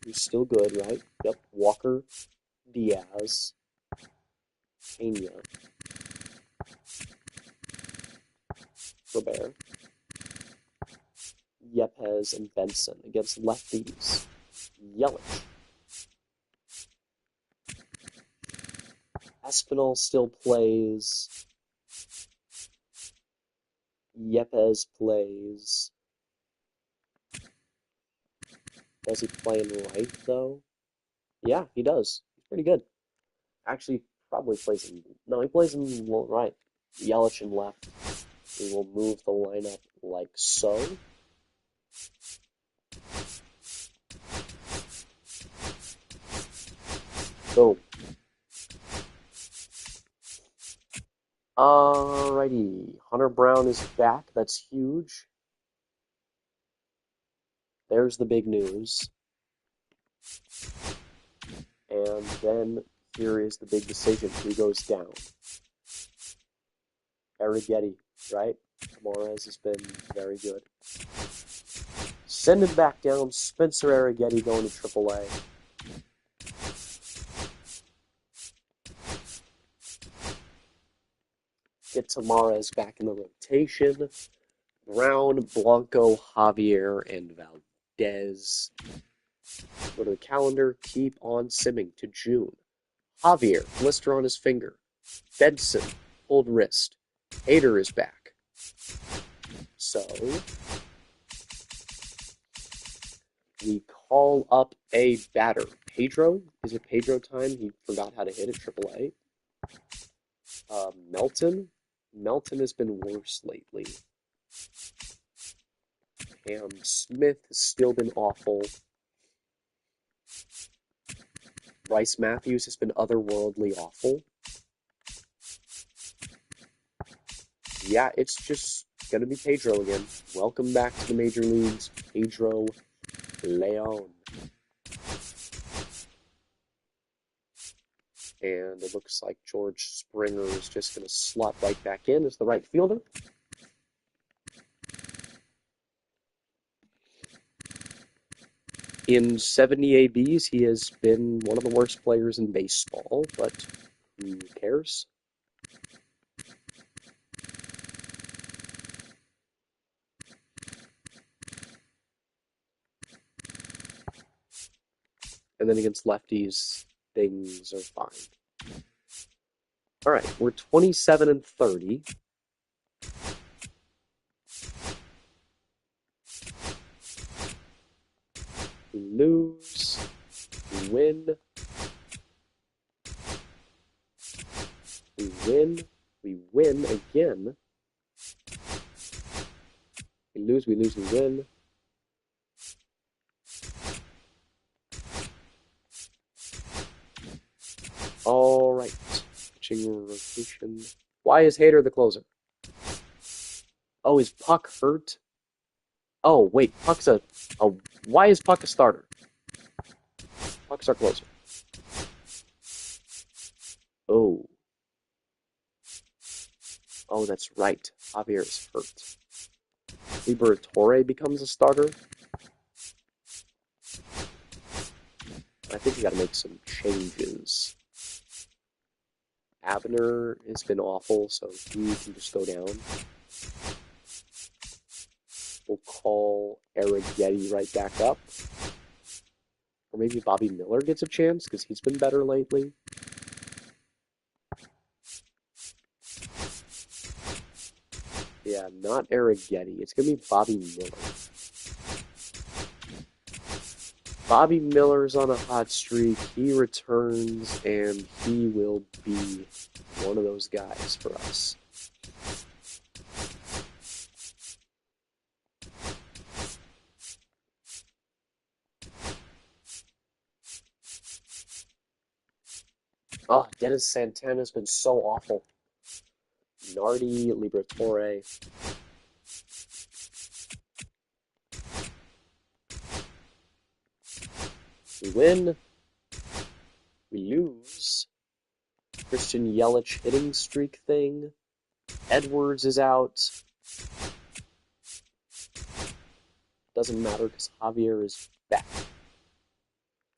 who's still good, right? Yep. Walker, Diaz, Pena, Robert, Yepez, and Benson against lefties. Yelich. Espinal still plays. Yepez plays. Does he play in right, though? Yeah, he does. He's pretty good. Actually, probably plays in... No, he plays in right. Yelich in left. We will move the lineup like so. Boom. Alrighty. Hunter Brown is back. That's huge. There's the big news. And then here is the big decision. Who goes down? Arrighetti, right? Morez has been very good. Send him back down. Spencer Arrighetti going to AAA. Get Tamarez back in the rotation. Brown, Blanco, Javier, and Valdez. Go to the calendar. Keep on simming to June. Javier, blister on his finger. Benson, pulled wrist. Hader is back. So, we call up a batter. Pedro? Is it Pedro time? He forgot how to hit at AAA. Melton? Melton has been worse lately. Cam Smith has still been awful. Bryce Matthews has been otherworldly awful. Yeah, it's just going to be Pedro again. Welcome back to the major leagues, Pedro Leon. And it looks like George Springer is just going to slot right back in as the right fielder. In 70 ABs, he has been one of the worst players in baseball, but who cares? And then against lefties, things are fine. All right, we're 27 and 30. We lose. We win. We win. We win again. We lose, we win. All right. Pitching rotation. Why is Hader the closer? Oh, is Puck hurt? Oh, wait, Puck's a... Why is Puck a starter? Puck's our closer. Oh. Oh, that's right. Javier is hurt. Liberatore becomes a starter. I think we gotta make some changes. Abner has been awful, so he can just go down. We'll call Arrighetti right back up. Or maybe Bobby Miller gets a chance, because he's been better lately. Yeah, not Arrighetti. It's going to be Bobby Miller. Bobby Miller's on a hot streak. He returns, and he will be one of those guys for us. Oh, Dennis Santana's been so awful. Nardi, Liberatore. We win. We lose. Christian Yelich hitting streak thing. Edwards is out. Doesn't matter because Javier is back.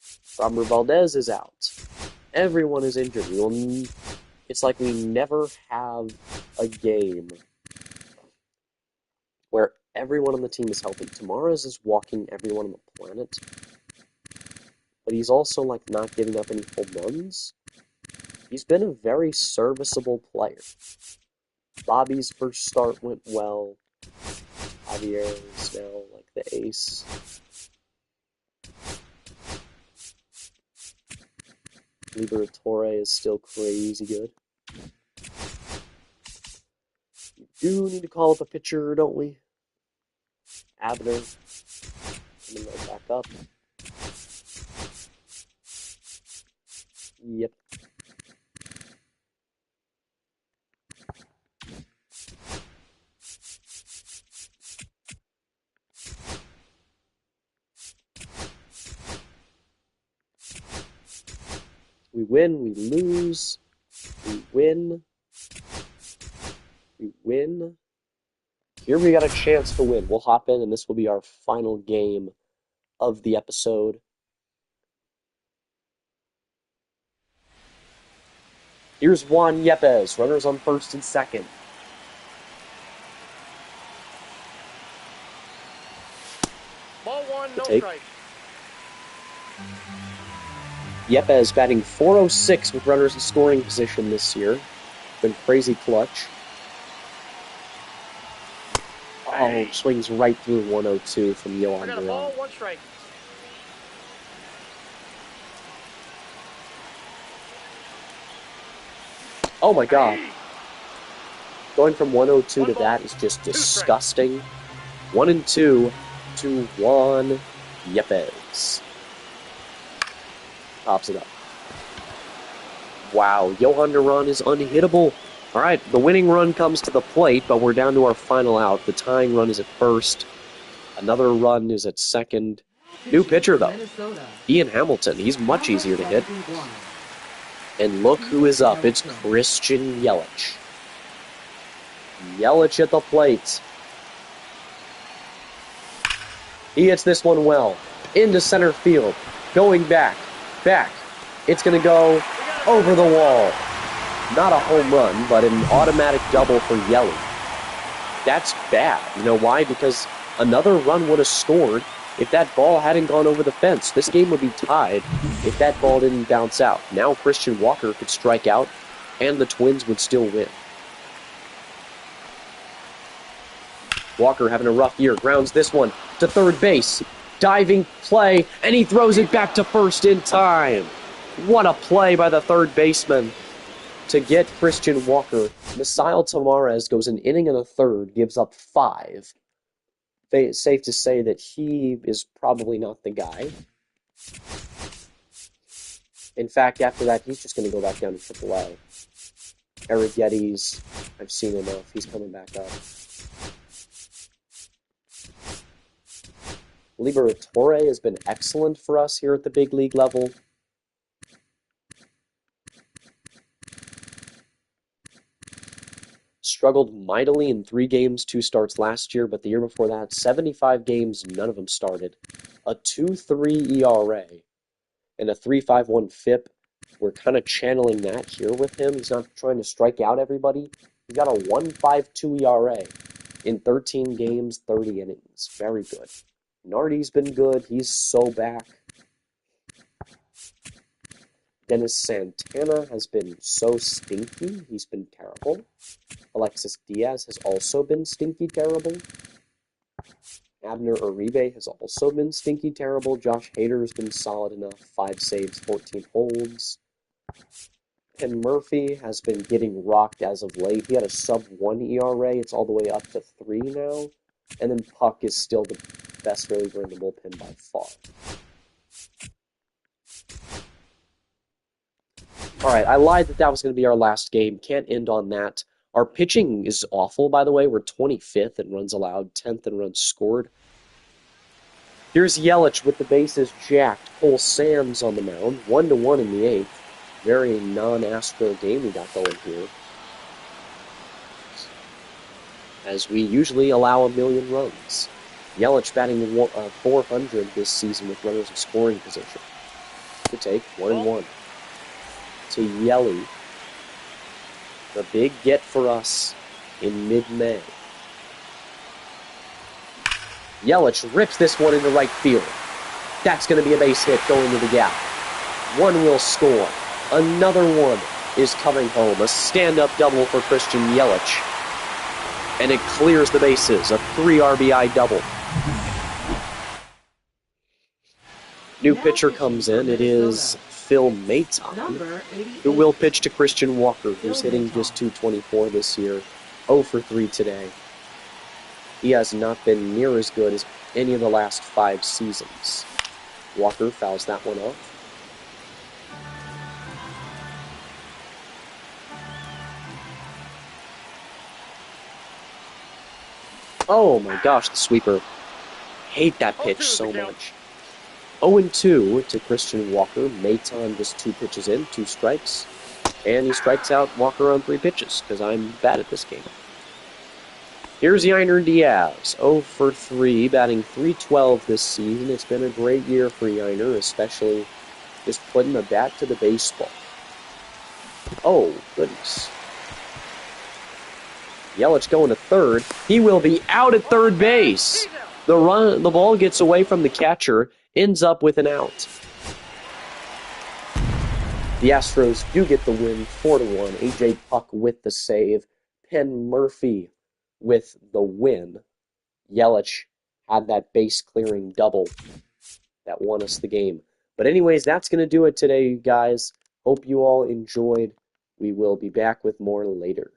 Framber Valdez is out. Everyone is injured. It's like we never have a game where everyone on the team is healthy. Tamares is walking everyone on the planet, but he's also like not giving up any home runs. He's been a very serviceable player. Bobby's first start went well. Javier is now like the ace. Liberatore is still crazy good. We do need to call up a pitcher, don't we? Abner coming right back up. Yep. We win, we lose, we win, we win. Here we got a chance to win. We'll hop in, and this will be our final game of the episode. Here's Juan Yepes, runners on first and second. Ball one, no Take. strike. Yepes batting .406 with runners in scoring position this year. Been crazy clutch. Oh, swings right through 102 from Yohan I got a ball, Duran. one strike. Oh my god. Going from 102 to that is just disgusting. 1-2 to Juan Yepes. Pops it up. Wow, Yohan Duran is unhittable. All right, the winning run comes to the plate, but we're down to our final out. The tying run is at first. Another run is at second. New pitcher, though. Ian Hamilton. He's much easier to hit. And look who is up. It's Christian Yelich. Yelich at the plate. He hits this one well. into center field, going back. It's going to go over the wall. Not a home run, but an automatic double for Yelly. That's bad. You know why? Because another run would have scored if that ball hadn't gone over the fence. This game would be tied if that ball didn't bounce out. Now Christian Walker could strike out, and the Twins would still win. Walker having a rough year. Grounds this one to third base. Diving play, and he throws it back to first in time. What a play by the third baseman to get Christian Walker. Misael Tamarez goes an inning and a third, gives up 5. It's safe to say that he is probably not the guy. In fact, after that, he's just going to go back down to AAA. Eric Geddes, I've seen enough. He's coming back up. Liberatore has been excellent for us here at the big league level. Struggled mightily in 3 games, 2 starts last year, but the year before that, 75 games, none of them started. A 2.3 ERA and a 3.51 FIP. We're kind of channeling that here with him. He's not trying to strike out everybody. He's got a 1.52 ERA in 13 games, 30 innings. Very good. Nardi's been good. He's so back. Dennis Santana has been so stinky. He's been terrible. Alexis Diaz has also been stinky terrible. Abner Uribe has also been stinky terrible. Josh Hader has been solid enough. 5 saves, 14 holds. Ken Murphy has been getting rocked as of late. He had a sub-1 ERA. It's all the way up to 3 now. And then Puck is still the best reliever in the bullpen by far. Alright, I lied that was going to be our last game. Can't end on that. Our pitching is awful, by the way. We're 25th in runs allowed, 10th in runs scored. Here's Yelich with the bases jacked. Cole Sands on the mound, 1-1 in the 8th. Very non-Astro game we got going here, as we usually allow 1 million runs. Yelich batting 400 this season with runners in scoring position. To take 1-1 to Yelly. The big get for us in mid-May. Yelich rips this one into right field. That's going to be a base hit going to the gap. One will score. Another one is coming home. A stand-up double for Christian Yelich. And it clears the bases. A 3 RBI double. New pitcher comes in. It is Phil Maton, who will pitch to Christian Walker, who's hitting just .224 this year. 0 for 3 today. He has not been near as good as any of the last 5 seasons. Walker fouls that one off. Oh my gosh, the sweeper. Hate that pitch so much. 0-2 to Christian Walker. Maton just 2 pitches in, 2 strikes. And he strikes out Walker on 3 pitches, because I'm bad at this game. Here's Yainer Diaz, 0 for 3, batting .312 this season. It's been a great year for Yainer, especially just putting the bat to the baseball. Oh, goodness. Yelich going to third. He will be out at third base. The ball gets away from the catcher, ends up with an out. The Astros do get the win, 4-1. A.J. Puck with the save. Penn Murphy with the win. Yelich had that base-clearing double that won us the game. But anyways, that's going to do it today, guys. Hope you all enjoyed. We will be back with more later.